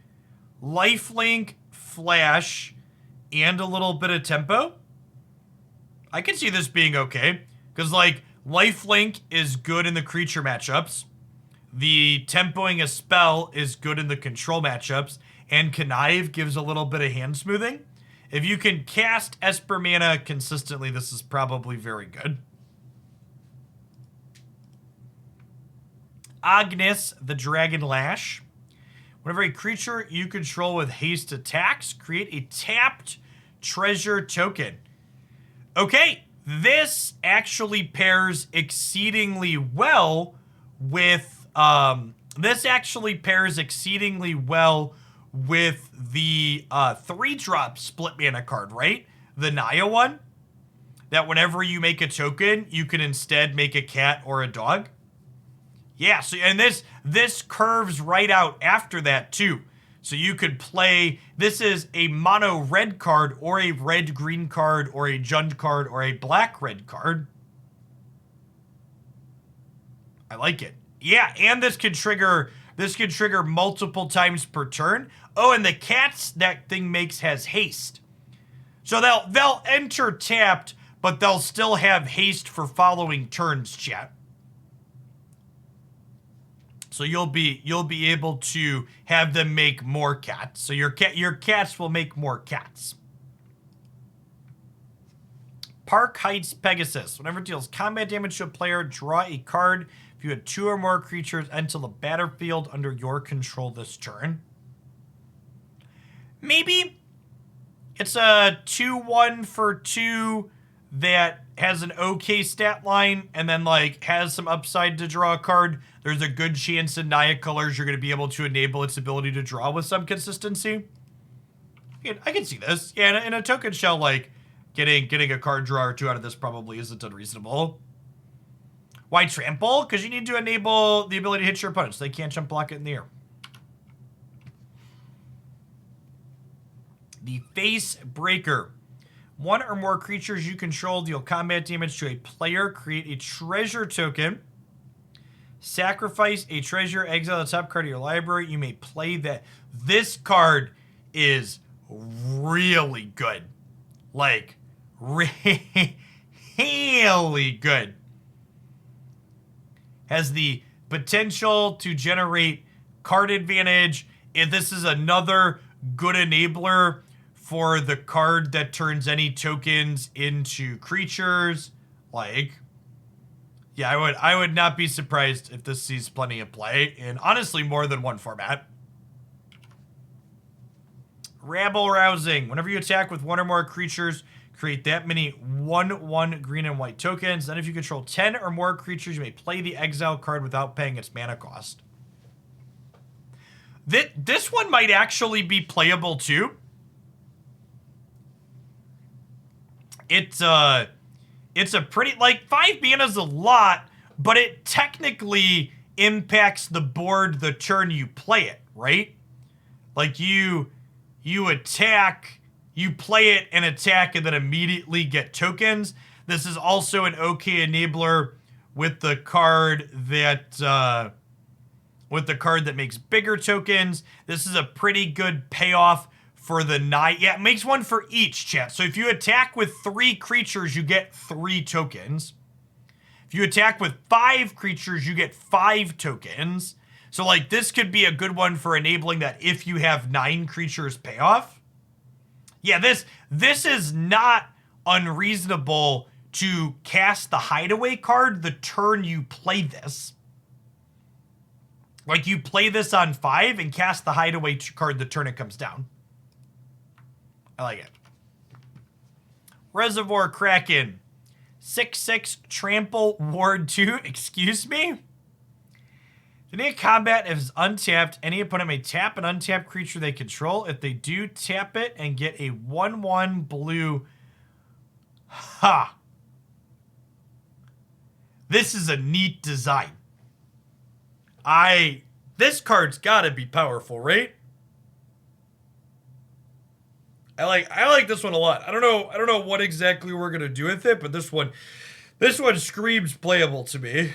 lifelink, flash, and a little bit of tempo. I can see this being okay. Because, like, lifelink is good in the creature matchups. The tempoing a spell is good in the control matchups. And connive gives a little bit of hand smoothing. If you can cast Esper mana consistently, this is probably very good. Agnes, the Dragon Lash. Whenever a creature you control with haste attacks, create a tapped treasure token. Okay, this actually pairs exceedingly well with the 3-drop split mana card, right? The Naya one. That whenever you make a token, you can instead make a cat or a dog. Yeah, so and this curves right out after that too. So you could play, this is a mono red card or a red green card or a Jund card or a black red card. I like it. Yeah, and this could trigger multiple times per turn. Oh, and the cats that thing makes has haste. So they'll enter tapped, but they'll still have haste for following turns, chat. So you'll be able to have them make more cats. So your cats will make more cats. Park Heights Pegasus. Whenever it deals combat damage to a player, draw a card. If you had 2 or more creatures enter the battlefield under your control this turn. Maybe it's a 2/1 for 2 that has an okay stat line and then like has some upside to draw a card. There's a good chance in Naya colors you're going to be able to enable its ability to draw with some consistency. I can see this. Yeah, in a token shell, like getting a card draw or 2 out of this probably isn't unreasonable. Why trample? Because you need to enable the ability to hit your opponents. They can't jump block it in the air. The Face Breaker. 1 or more creatures you control deal combat damage to a player. Create a treasure token. Sacrifice a treasure. Exile the top card of your library. You may play that. This card is really good. Like, really good. Has the potential to generate card advantage If this is another good enabler for the card that turns any tokens into creatures. Like, yeah, I would not be surprised if this sees plenty of play in honestly more than one format. Rabble Rousing. Whenever you attack with one or more creatures, create that many 1/1 green and white tokens. Then if you control 10 or more creatures, you may play the exile card without paying its mana cost. This one might actually be playable too. It's a pretty, like, 5 mana is a lot, but it technically impacts the board the turn you play it, right? Like you attack, you play it and attack and then immediately get tokens. This is also an okay enabler with the card that makes bigger tokens. This is a pretty good payoff for the night. Yeah, it makes one for each, chat. So if you attack with 3 creatures, you get 3 tokens. If you attack with 5 creatures, you get 5 tokens. So, like, this could be a good one for enabling that if you have 9 creatures payoff. Yeah, this is not unreasonable to cast the Hideaway card the turn you play this. Like, you play this on 5 and cast the Hideaway card the turn it comes down. I like it. Reservoir Kraken. 6/6 Trample Ward 2. Excuse me? Beginning of combat, if it's untapped, any opponent may tap an untapped creature they control. If they do, tap it and get a 1/1 blue. Ha! This is a neat design. This card's gotta be powerful, right? I like this one a lot. I don't know what exactly we're gonna do with it, but this one screams playable to me.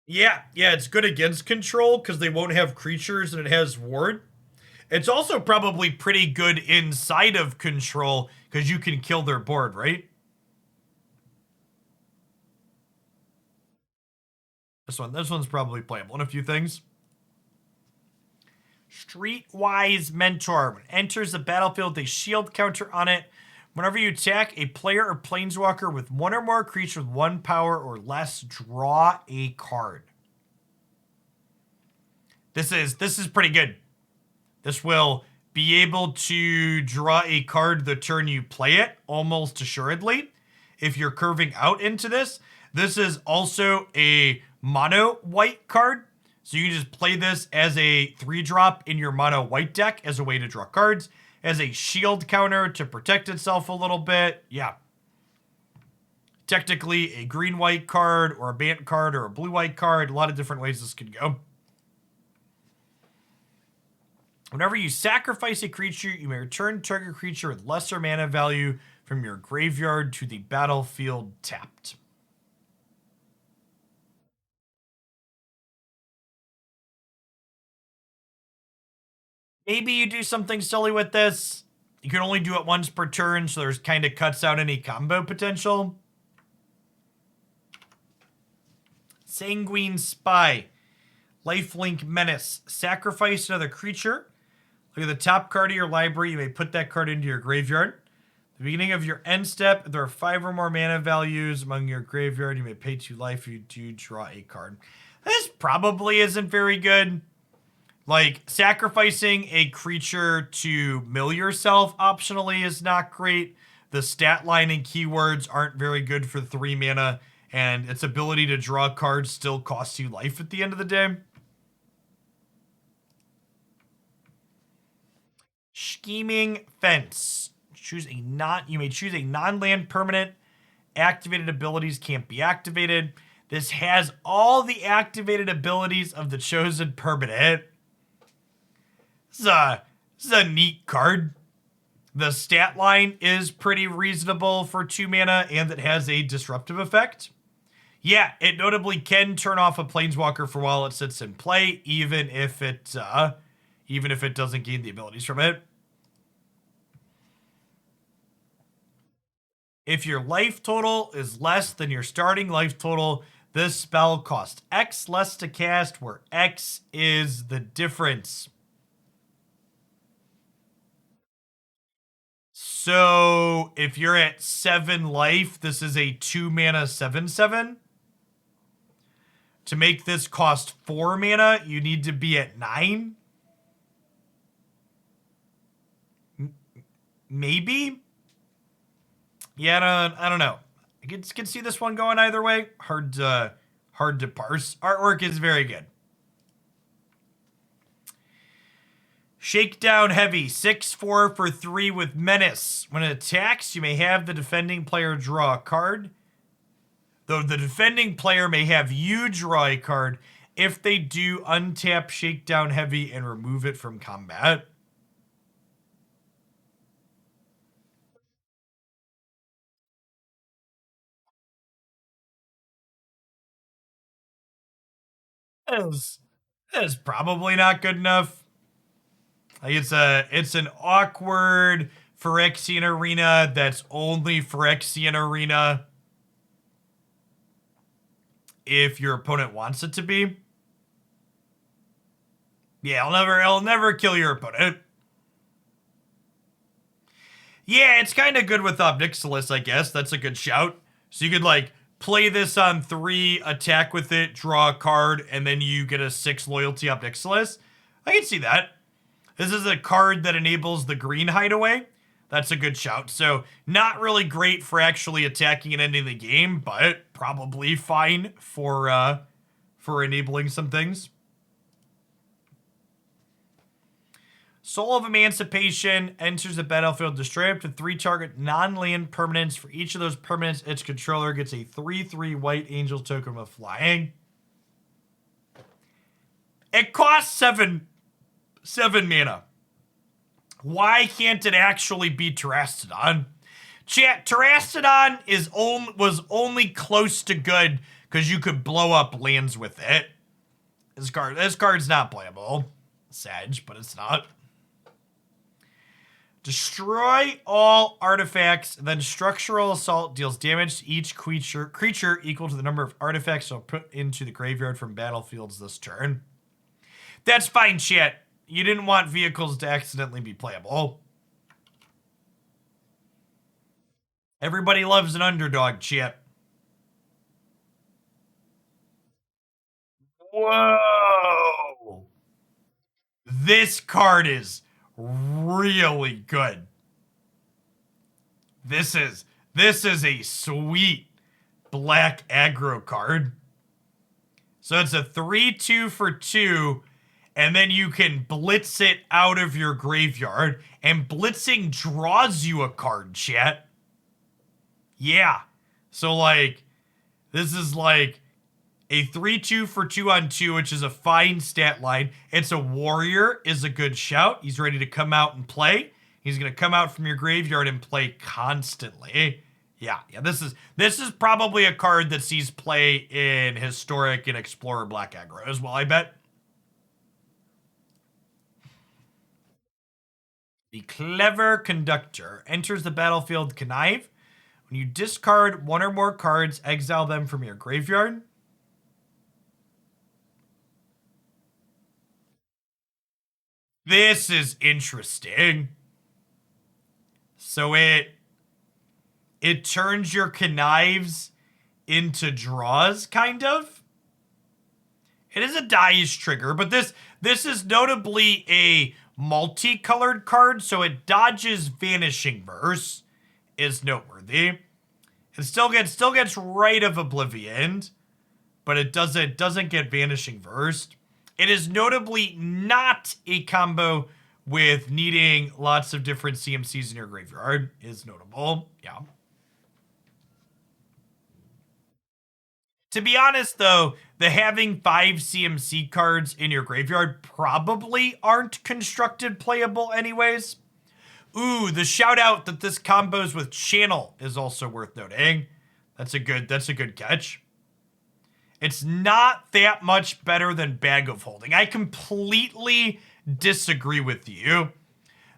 Yeah, it's good against control because they won't have creatures and it has ward. It's also probably pretty good inside of control because you can kill their board, right? This one's probably playable in a few things. Streetwise Mentor. When it enters the battlefield, a shield counter on it. Whenever you attack a player or planeswalker with 1 or more creatures with 1 power or less, draw a card. This is pretty good. This will be able to draw a card the turn you play it, almost assuredly. If you're curving out into this, this is also a mono white card. So you can just play this as a 3-drop in your mono white deck as a way to draw cards, as a shield counter to protect itself a little bit. Yeah. Technically a green-white card or a Bant card or a blue-white card. A lot of different ways this could go. Whenever you sacrifice a creature, you may return target creature with lesser mana value from your graveyard to the battlefield tapped. Maybe you do something silly with this. You can only do it once per turn, so there's kind of cuts out any combo potential. Sanguine Spy. Lifelink Menace. Sacrifice another creature. Look at the top card of your library. You may put that card into your graveyard. At the beginning of your end step, if there are 5 or more mana values among your graveyard, you may pay 2 life if you do draw a card. This probably isn't very good. Like, sacrificing a creature to mill yourself optionally is not great. The stat line and keywords aren't very good for 3 mana, and its ability to draw cards still costs you life at the end of the day. Scheming Fence. You may choose a non-land permanent. Activated abilities can't be activated. This has all the activated abilities of the chosen permanent. This is a neat card. The stat line is pretty reasonable for 2 mana, and it has a disruptive effect. Yeah, it notably can turn off a planeswalker for while it sits in play, even if it doesn't gain the abilities from it. If your life total is less than your starting life total, This spell costs X less to cast, where X is the difference. So if you're at 7 life, this is a 2 mana 7/7. To make this cost 4 mana, you need to be at 9. Maybe? Yeah, I don't know. I can see this one going either way. Hard to parse. Artwork is very good. Shakedown Heavy, 6/4 for 3 with Menace. When it attacks, you may have the defending player draw a card. Though the defending player may have you draw a card. If they do, untap Shakedown Heavy and remove it from combat. That is probably not good enough. Like it's an awkward Phyrexian arena that's only Phyrexian arena if your opponent wants it to be. Yeah, it'll never kill your opponent. Yeah, it's kind of good with Obnixilis, I guess. That's a good shout. So you could like play this on 3, attack with it, draw a card, and then you get a 6 loyalty Obnixilis. I can see that. This is a card that enables the green hideaway. That's a good shout. So not really great for actually attacking and ending the game, but probably fine for enabling some things. Soul of Emancipation enters the battlefield. Destroy up to 3 target non-land permanents. For each of those permanents, its controller gets a 3/3 white angel token with flying. It costs 7 mana. Why can't it actually be Terastodon? Chat, Terastodon was only close to good because you could blow up lands with it. This card's not playable. Sag, but it's not. Destroy all artifacts, then Structural Assault deals damage to each creature equal to the number of artifacts so put into the graveyard from battlefields this turn. That's fine, chat. You didn't want vehicles to accidentally be playable. Everybody loves an underdog, chat. Whoa! This card is really good. This is a sweet black aggro card. So it's a 3/2 for 2, and then you can blitz it out of your graveyard, and blitzing draws you a card, chat. Yeah. So like this is like a 3/2 for 2/2, which is a fine stat line. It's a warrior, is a good shout. He's ready to come out and play. He's gonna come out from your graveyard and play constantly. Yeah. This is probably a card that sees play in Historic and Explorer Black Aggro as well, I bet. The Clever Conductor enters the battlefield connive. When you discard 1 or more cards, exile them from your graveyard. This is interesting. So it turns your connives into draws, kind of. It is a dice trigger, but this is notably a multicolored card, so it dodges Vanishing Verse, is noteworthy. It still gets Rite of Oblivion, but it doesn't get Vanishing Verse. It is notably not a combo with needing lots of different CMCs in your graveyard, is notable. Yeah. To be honest, though, the having 5 CMC cards in your graveyard probably aren't constructed playable anyways. Ooh, the shout out that this combos with Channel is also worth noting. That's a good catch. It's not that much better than Bag of Holding. I completely disagree with you.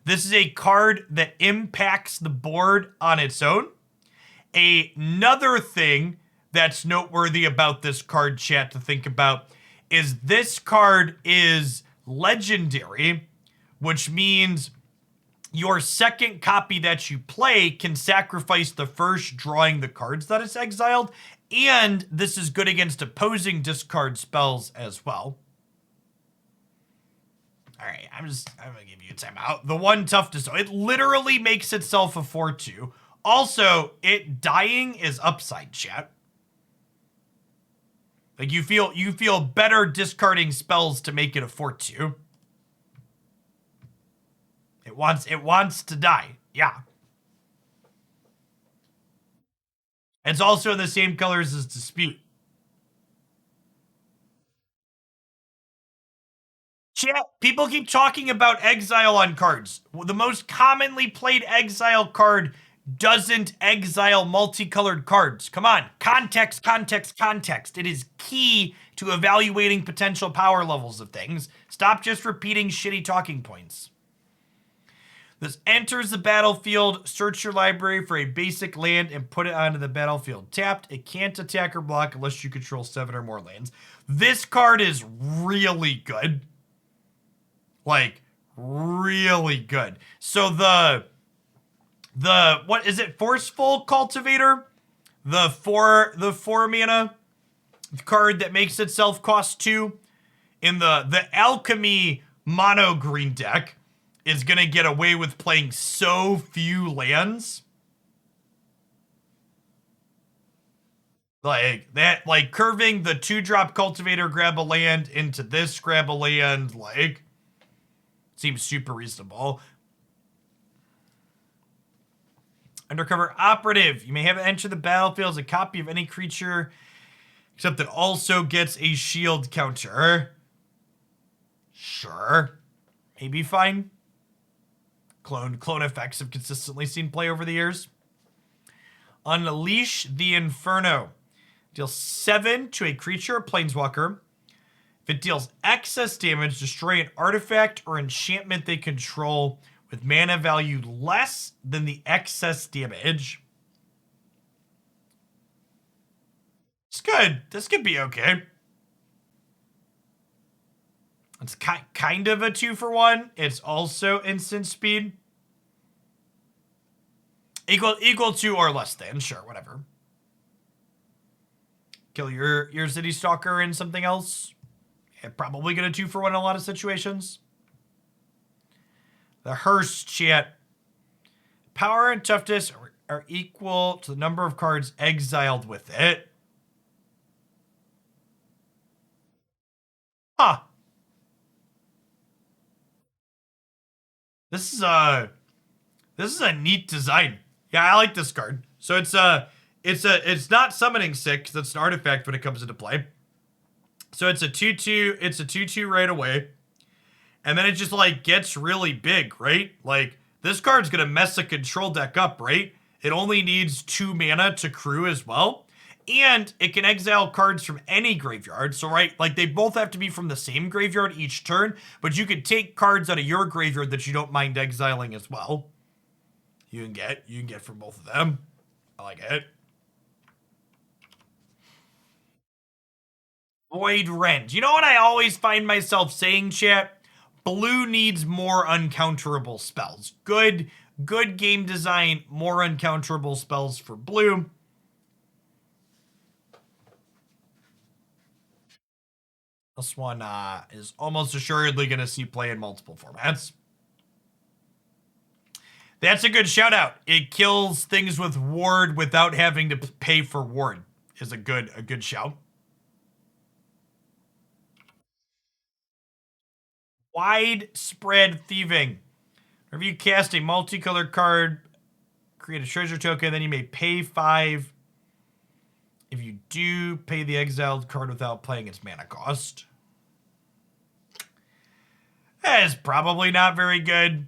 This is a card that impacts the board on its own. Another thing that's noteworthy about this card, chat, to think about is this card is legendary, which means your second copy that you play can sacrifice the first, drawing the cards that it's exiled, and this is good against opposing discard spells as well. All right, I'm gonna give you a timeout. The one tough to so it literally makes itself a 4/2. Also, it dying is upside, chat. Like you feel better discarding spells to make it a 4/2. It wants to die. Yeah. It's also in the same colors as Dispute. Chat, people keep talking about exile on cards. The most commonly played exile card doesn't exile multicolored cards. Come on, context, context, context. It is key to evaluating potential power levels of things. Stop just repeating shitty talking points. This enters the battlefield. Search your library for a basic land and put it onto the battlefield. Tapped. It can't attack or block unless you control 7 or more lands. This card is really good. Like, really good. So the what is it? Forceful Cultivator? The four mana card that makes itself cost 2 in the Alchemy mono green deck is gonna get away with playing so few lands. Like that, like curving the 2-drop Cultivator, grab a land into this, grab a land, like seems super reasonable. Undercover Operative. You may have it enter the battlefield as a copy of any creature, except it also gets a shield counter. Sure. Maybe fine. Clone effects have consistently seen play over the years. Unleash the Inferno. Deal 7 to a creature or planeswalker. If it deals excess damage, destroy an artifact or enchantment they control with mana value less than the excess damage. It's good. This could be okay. It's kind of a 2-for-1. It's also instant speed. Equal to or less than. Sure, whatever. Kill your City Stalker and something else. Yeah, probably gonna 2-for-1 in a lot of situations. The Hearst, chat. Power and toughness are equal to the number of cards exiled with it. Huh. This is a neat design. Yeah, I like this card. So it's not summoning sick because it's an artifact when it comes into play. So it's a 2/2, it's a 2/2 right away. And then it just like gets really big, right? Like this card's gonna mess a control deck up, right? It only needs 2 mana to crew as well. And it can exile cards from any graveyard. So right, like they both have to be from the same graveyard each turn, but you could take cards out of your graveyard that you don't mind exiling as well. You can get from both of them. I like it. Void Rend. You know what I always find myself saying, chat? Blue needs more uncounterable spells. Good game design, more uncounterable spells for blue. This one is almost assuredly going to see play in multiple formats. That's a good shout out. It kills things with ward without having to pay for ward. Is a good shout. Widespread Thieving. Whenever you cast a multicolored card, create a treasure token, then you may pay 5. If you do, pay the exiled card without playing its mana cost. That is probably not very good.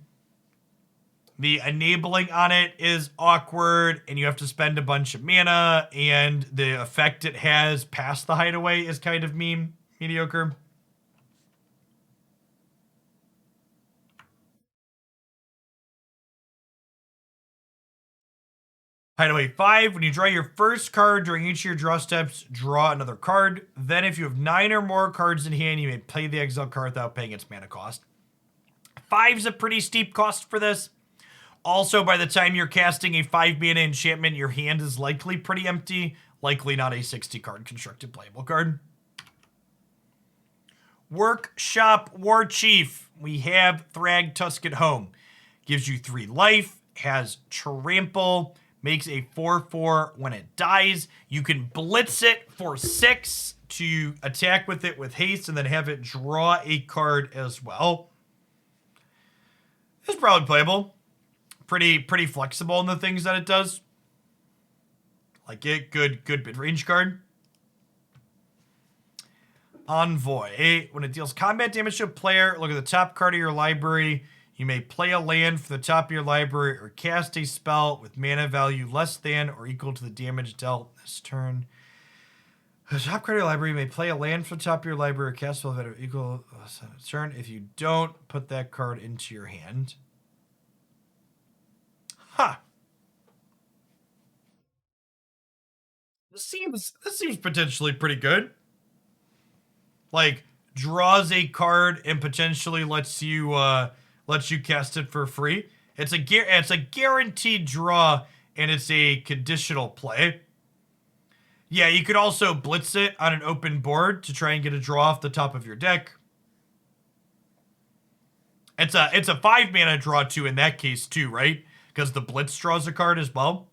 The enabling on it is awkward, and you have to spend a bunch of mana, and the effect it has past the hideaway is kind of mediocre. Hideaway 5, when you draw your first card during each of your draw steps, draw another card. Then if you have 9 or more cards in hand, you may play the exile card without paying its mana cost. 5's a pretty steep cost for this. Also, by the time you're casting a 5 mana enchantment, your hand is likely pretty empty. Likely not a 60 card constructed playable card. Workshop War Chief. We have Thrag Tusk at home. Gives you 3 life, has Trample, makes a 4/4 when it dies. You can blitz it for 6 to attack with it with haste and then have it draw a card as well. It's probably playable. Pretty flexible in the things that it does. Like it. Good mid-range card. Envoy. When it deals combat damage to a player, look at the top card of your library. You may play a land for the top of your library or cast a spell with mana value less than or equal to the damage dealt this turn. The top card of your library, you may play a land for the top of your library or cast a spell that equal to this turn. If you don't, put that card into your hand. Huh. This seems potentially pretty good. Like, draws a card and potentially lets you cast it for free. It's a guaranteed draw and it's a conditional play. Yeah, you could also blitz it on an open board to try and get a draw off the top of your deck. It's a 5 mana draw too in that case too, right? Because the blitz draws a card as well.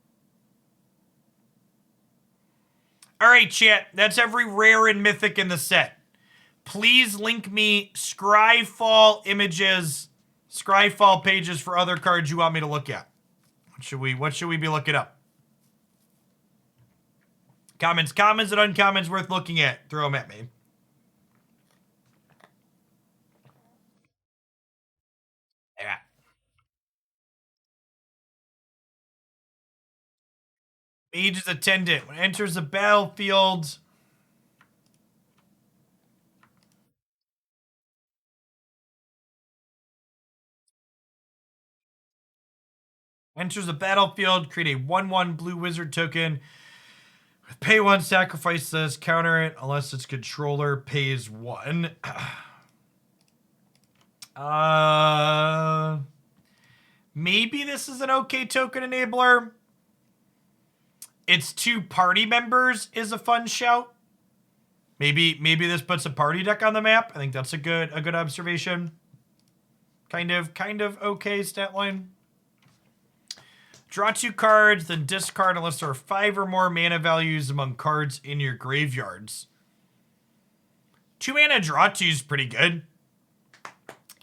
All right, chat. That's every rare and mythic in the set. Please link me Scryfall images, Scryfall pages for other cards you want me to look at. What should we be looking up? Commons and uncommons worth looking at. Throw them at me. Yeah. Mage's Attendant. When it enters the battlefield, create a 1/1 blue wizard token. Pay 1, sacrifice this, counter it unless its controller pays 1. Maybe this is an okay token enabler. It's 2 party members is a fun shout. Maybe this puts a party deck on the map. I think that's a good observation. Kind of okay stat line. Draw 2 cards, then discard unless there are 5 or more mana values among cards in your graveyards. 2 mana draw 2 is pretty good.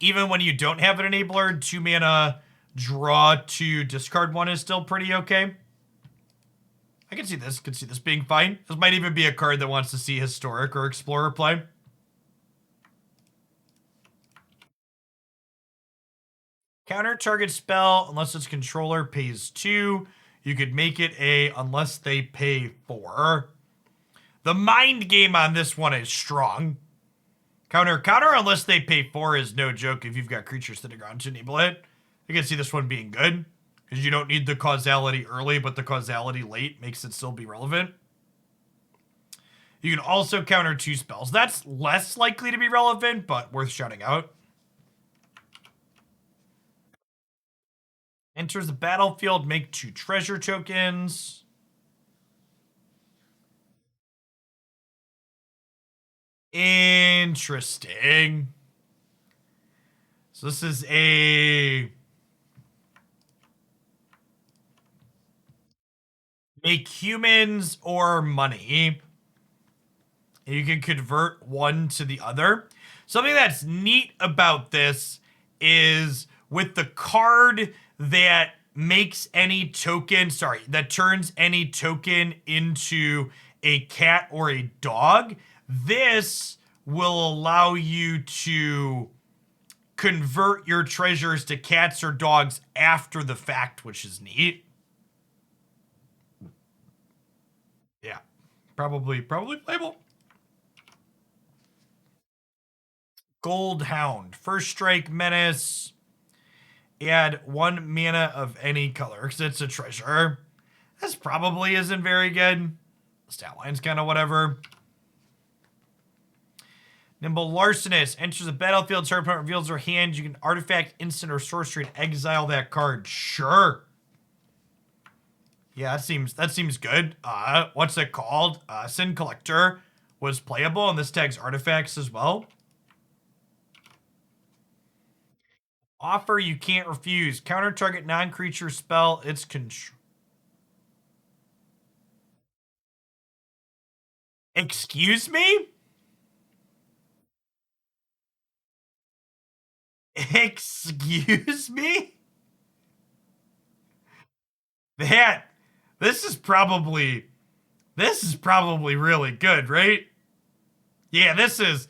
Even when you don't have an enabler, 2 mana draw 2 discard 1 is still pretty okay. I can see this. Could see this being fine. This might even be a card that wants to see Historic or Explorer play. Counter target spell unless its controller pays 2. You could make it a unless they pay 4. The mind game on this one is strong. Counter unless they pay 4 is no joke if you've got creatures sitting around to enable it. I can see this one being good. Because you don't need the causality early, but the causality late makes it still be relevant. You can also counter 2 spells. That's less likely to be relevant, but worth shouting out. Enters the battlefield, make 2 treasure tokens. Interesting. So this is a make humans or money. You can convert one to the other. Something that's neat about this is with the card that makes any token, that turns any token into a cat or a dog, this will allow you to convert your treasures to cats or dogs after the fact, which is neat. Yeah, probably playable. Gold Hound. First strike menace. Add 1 mana of any color because it's a treasure. This probably isn't very good. Stat line's kind of whatever. Nimble Larcenist enters the battlefield. Target opponent reveals their hand. You can artifact, instant, or sorcery and exile that card. Sure. Yeah, that seems good. What's it called? Sin Collector was playable, and this tags artifacts as well. Offer you can't refuse. Counter target non-creature spell. It's control. Excuse me? Excuse me? That this is probably really good, right? Yeah, this is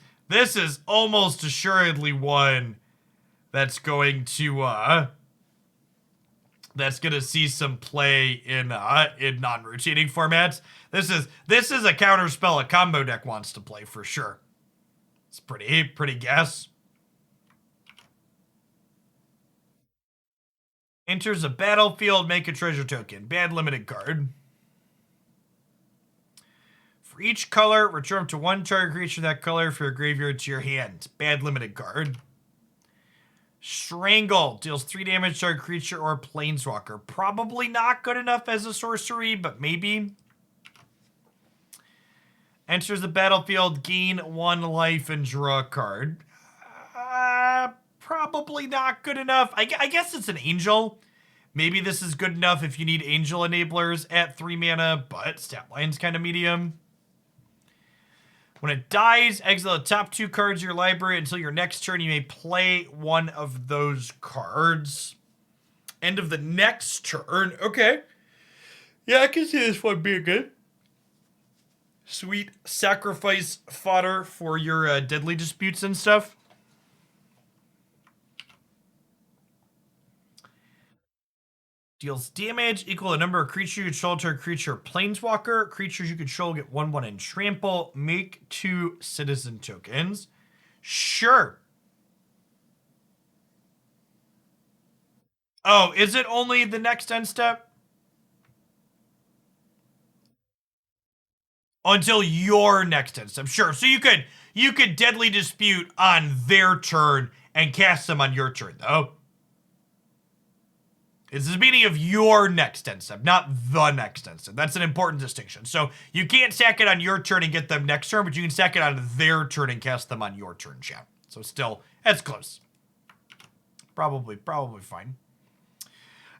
almost assuredly one that's going to see some play in non-rotating formats. This is a counter spell a combo deck wants to play for sure. It's pretty guess. Enters a battlefield, make a treasure token. Bad limited card. For each color, return up to one target creature that color from your graveyard to your hand. Bad limited card. Strangle deals 3 damage to target creature or planeswalker. Probably not good enough as a sorcery, but maybe. Enters the battlefield, gain 1 life and draw a card. Probably not good enough. I guess it's an angel. Maybe this is good enough if you need angel enablers at 3 mana, but stat line's kind of medium. When it dies, exile the top 2 cards of your library until your next turn. You may play one of those cards. End of the next turn. Okay. Yeah, I can see this one being good. Sweet sacrifice fodder for your deadly disputes and stuff. Deals damage equal to the number of creatures you control to a creature planeswalker. Creatures you control get 1/1 and trample. Make 2 citizen tokens. Sure. Oh, is it only the next end step? Until your next end step. Sure. So you could deadly dispute on their turn and cast them on your turn, though. It's the beginning of your next end step, not the next end step. That's an important distinction. So you can't stack it on your turn and get them next turn, but you can stack it on their turn and cast them on your turn, chat. So still, that's close. Probably fine.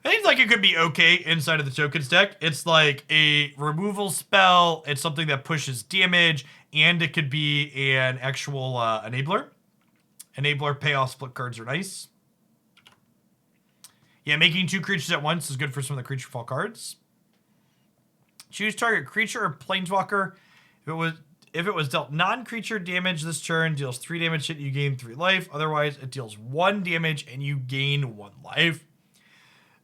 I think like it could be okay inside of the tokens deck. It's like a removal spell. It's something that pushes damage, and it could be an actual enabler. Enabler payoff split cards are nice. Yeah, making 2 creatures at once is good for some of the creature fall cards. Choose target creature or planeswalker. If it was dealt non-creature damage this turn, deals 3 damage hit, you gain 3 life. Otherwise, it deals 1 damage and you gain 1 life.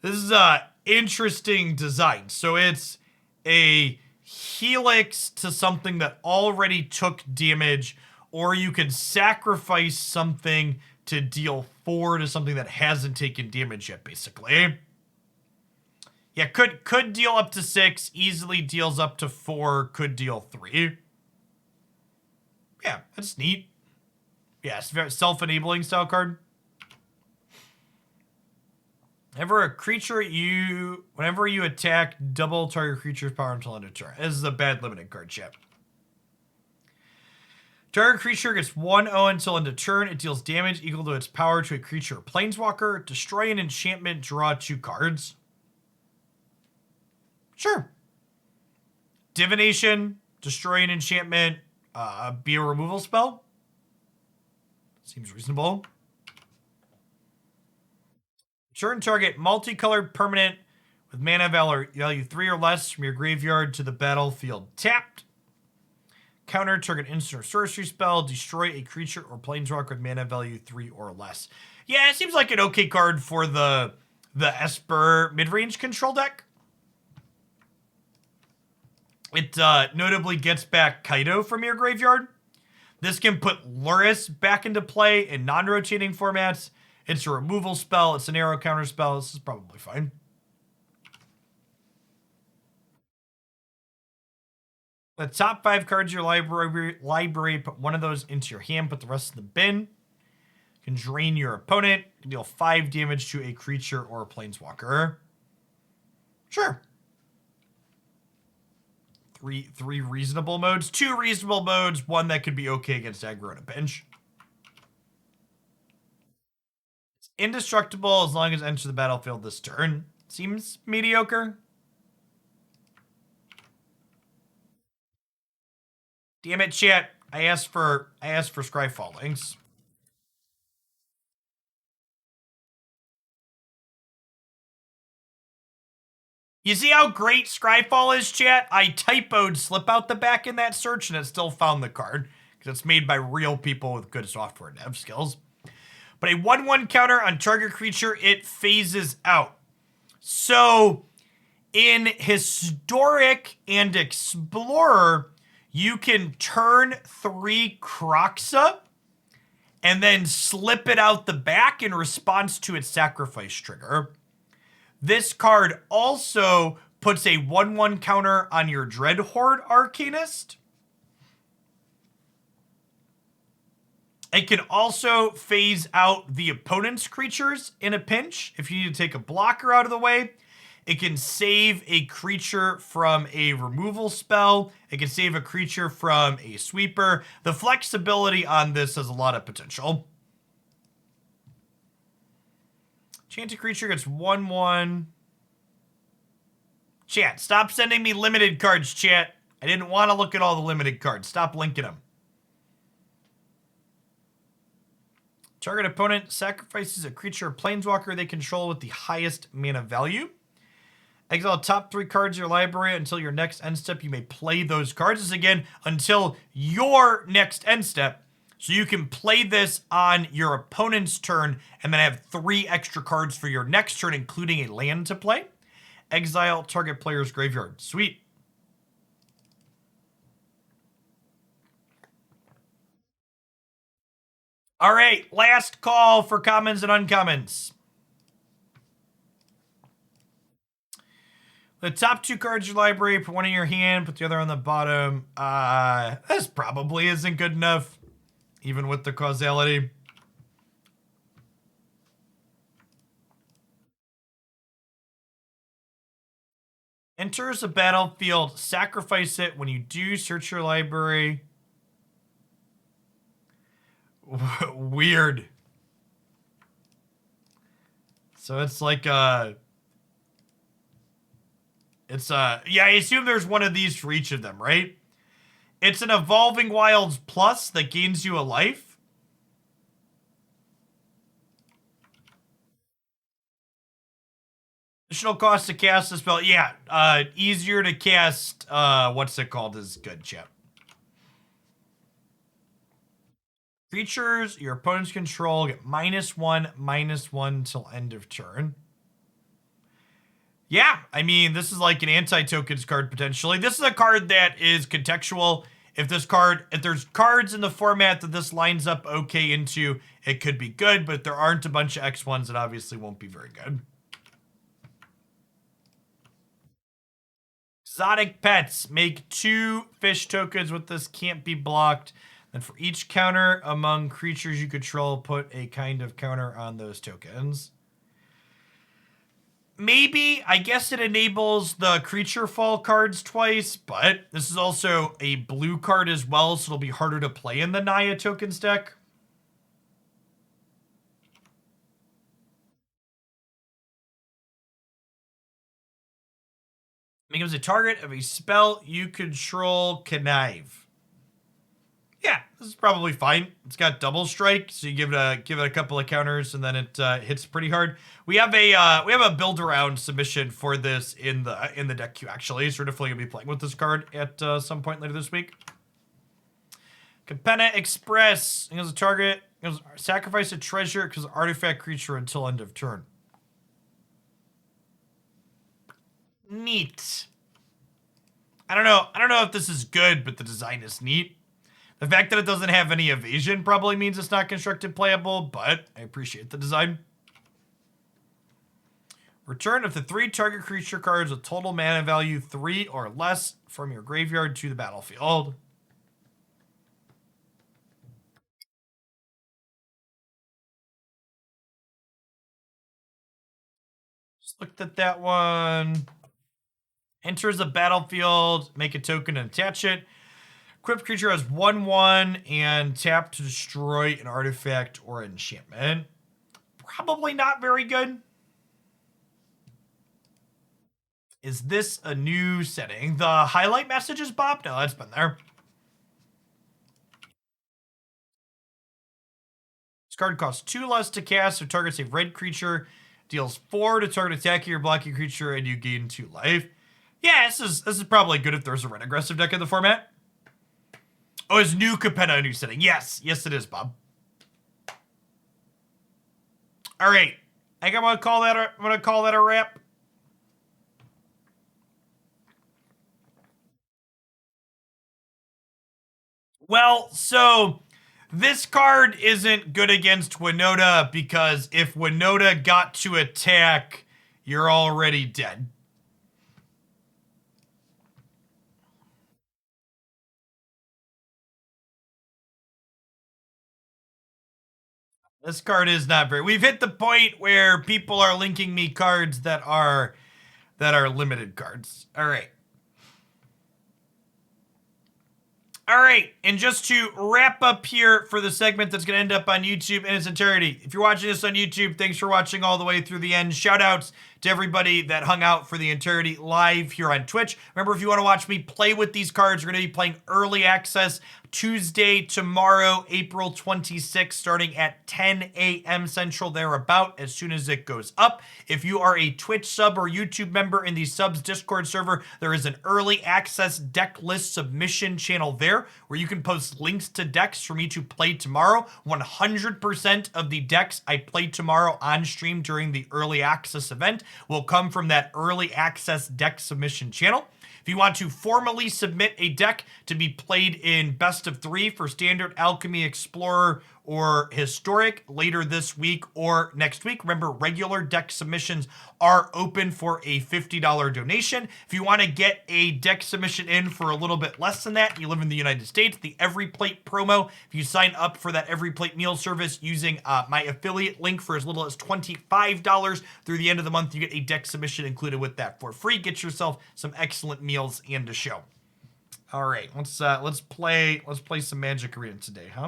This is a interesting design. So it's a helix to something that already took damage, or you can sacrifice something to deal 4 to something that hasn't taken damage yet, basically. Yeah, could deal up to 6, easily deals up to 4, could deal 3. Yeah, that's neat. Yeah, it's a very self-enabling style card. Whenever you attack, double target creature's power until end of turn. This is a bad limited card, chat. Target creature gets 1/0 until end of turn. It deals damage equal to its power to a creature or planeswalker. Destroy an enchantment, draw 2 cards. Sure. Divination, destroy an enchantment, be a removal spell. Seems reasonable. Turn target multicolored permanent with mana value 3 or less from your graveyard to the battlefield tapped. Counter target instant or sorcery spell. Destroy a creature or planeswalker with mana value 3 or less. Yeah, it seems like an okay card for the Esper mid-range control deck. It notably gets back Kaido from your graveyard. This can put Luris back into play in non-rotating formats. It's a removal spell. It's an arrow counter spell. This is probably fine. The top 5 cards of your library, put one of those into your hand, put the rest in the bin. You can drain your opponent, you can deal 5 damage to a creature or a planeswalker. Sure. Three reasonable modes, 2 reasonable modes, 1 that could be okay against aggro and a pinch. It's indestructible as long as it enters the battlefield this turn. Seems mediocre. Damn it, chat. I asked for Scryfall links. You see how great Scryfall is, chat? I typoed slip out the back in that search and it still found the card because it's made by real people with good software dev skills. But a 1/1 counter on target creature, it phases out. So in Historic and Explorer, you can turn 3 Kroxa and then slip it out the back in response to its sacrifice trigger. This card also puts a 1/1 counter on your Dreadhorde Arcanist. It can also phase out the opponent's creatures in a pinch if you need to take a blocker out of the way. It can save a creature from a removal spell. It can save a creature from a sweeper. The flexibility on this has a lot of potential. Enchanted creature gets 1/1. Chat, stop sending me limited cards, chat. I didn't want to look at all the limited cards. Stop linking them. Target opponent sacrifices a creature or planeswalker they control with the highest mana value. Exile top 3 cards of your library until your next end step. You may play those cards. This is again until your next end step. So you can play this on your opponent's turn and then have 3 extra cards for your next turn, including a land to play. Exile target player's graveyard. Sweet. All right, last call for commons and uncommons. The top 2 cards of your library, put one in your hand, put the other on the bottom. This probably isn't good enough, even with the causality. Enters a battlefield, sacrifice it. When you do, search your library. Weird. So it's like yeah, I assume there's one of these for each of them, right? It's an Evolving Wilds plus that gains you a life. Additional cost to cast the spell. Yeah, easier to cast, what's it called is good, chap. Creatures your opponent's control get -1/-1 till end of turn. Yeah, I mean, this is like an anti-tokens card potentially. This is a card that is contextual. If there's cards in the format that this lines up okay into, it could be good, but if there aren't a bunch of X1s, it obviously won't be very good. Exotic pets. Make 2 fish tokens with this, can't be blocked. Then for each counter among creatures you control, put a kind of counter on those tokens. Maybe, I guess it enables the creature fall cards twice, but this is also a blue card as well, so it'll be harder to play in the Naya tokens deck. Becomes a target of a spell you control, connive. Yeah, this is probably fine. It's got double strike, so you give it a couple of counters, and then it hits pretty hard. We have a build around submission for this in the deck queue actually. So we're definitely gonna be playing with this card at some point later this week. Capenna Express. It has a target. Sacrifice a treasure because artifact creature until end of turn. Neat. I don't know if this is good, but the design is neat. The fact that it doesn't have any evasion probably means it's not constructed playable, but I appreciate the design. Return up to 3 target creature cards with total mana value 3 or less from your graveyard to the battlefield. Just looked at that one. Enters the battlefield, make a token and attach it. Equipped creature has 1/1 and tap to destroy an artifact or enchantment. Probably not very good. Is this a new setting? The highlight messages, Bob? No, that's been there. This card costs 2 less to cast, so targets a red creature, deals 4 to target attacking or blocking creature, and you gain 2 life. Yeah, this is probably good if there's a red aggressive deck in the format. Oh, is new Capenna a new setting? Yes, yes it is, Bob. All right, I think I'm gonna call that a wrap. Well, so this card isn't good against Winota because if Winota got to attack, you're already dead. This card is not very. We've hit the point where people are linking me cards that are limited cards. All right. All right, and just to wrap up here for the segment that's going to end up on YouTube in its entirety. If you're watching this on YouTube, thanks for watching all the way through the end. Shout outs to everybody that hung out for the entirety live here on Twitch. Remember, if you want to watch me play with these cards, we're going to be playing early access Tuesday, tomorrow, April 26th, starting at 10 a.m. Central, thereabout, as soon as it goes up. If you are a Twitch sub or YouTube member in the subs Discord server, there is an early access deck list submission channel there where you can post links to decks for me to play tomorrow. 100% of the decks I play tomorrow on stream during the early access event will come from that early access deck submission channel. If you want to formally submit a deck to be played in Best of 3 for Standard, Alchemy, Explorer, or Historic later this week or next week, remember regular deck submissions are open for a $50 donation. If you want to get a deck submission in for a little bit less than that, you live in the United States, the Every Plate promo, if you sign up for that Every Plate meal service using my affiliate link for as little as $25 through the end of the month, you get a deck submission included with that for free. Get yourself some excellent meals and a show. All right, let's play some Magic Arena today, huh?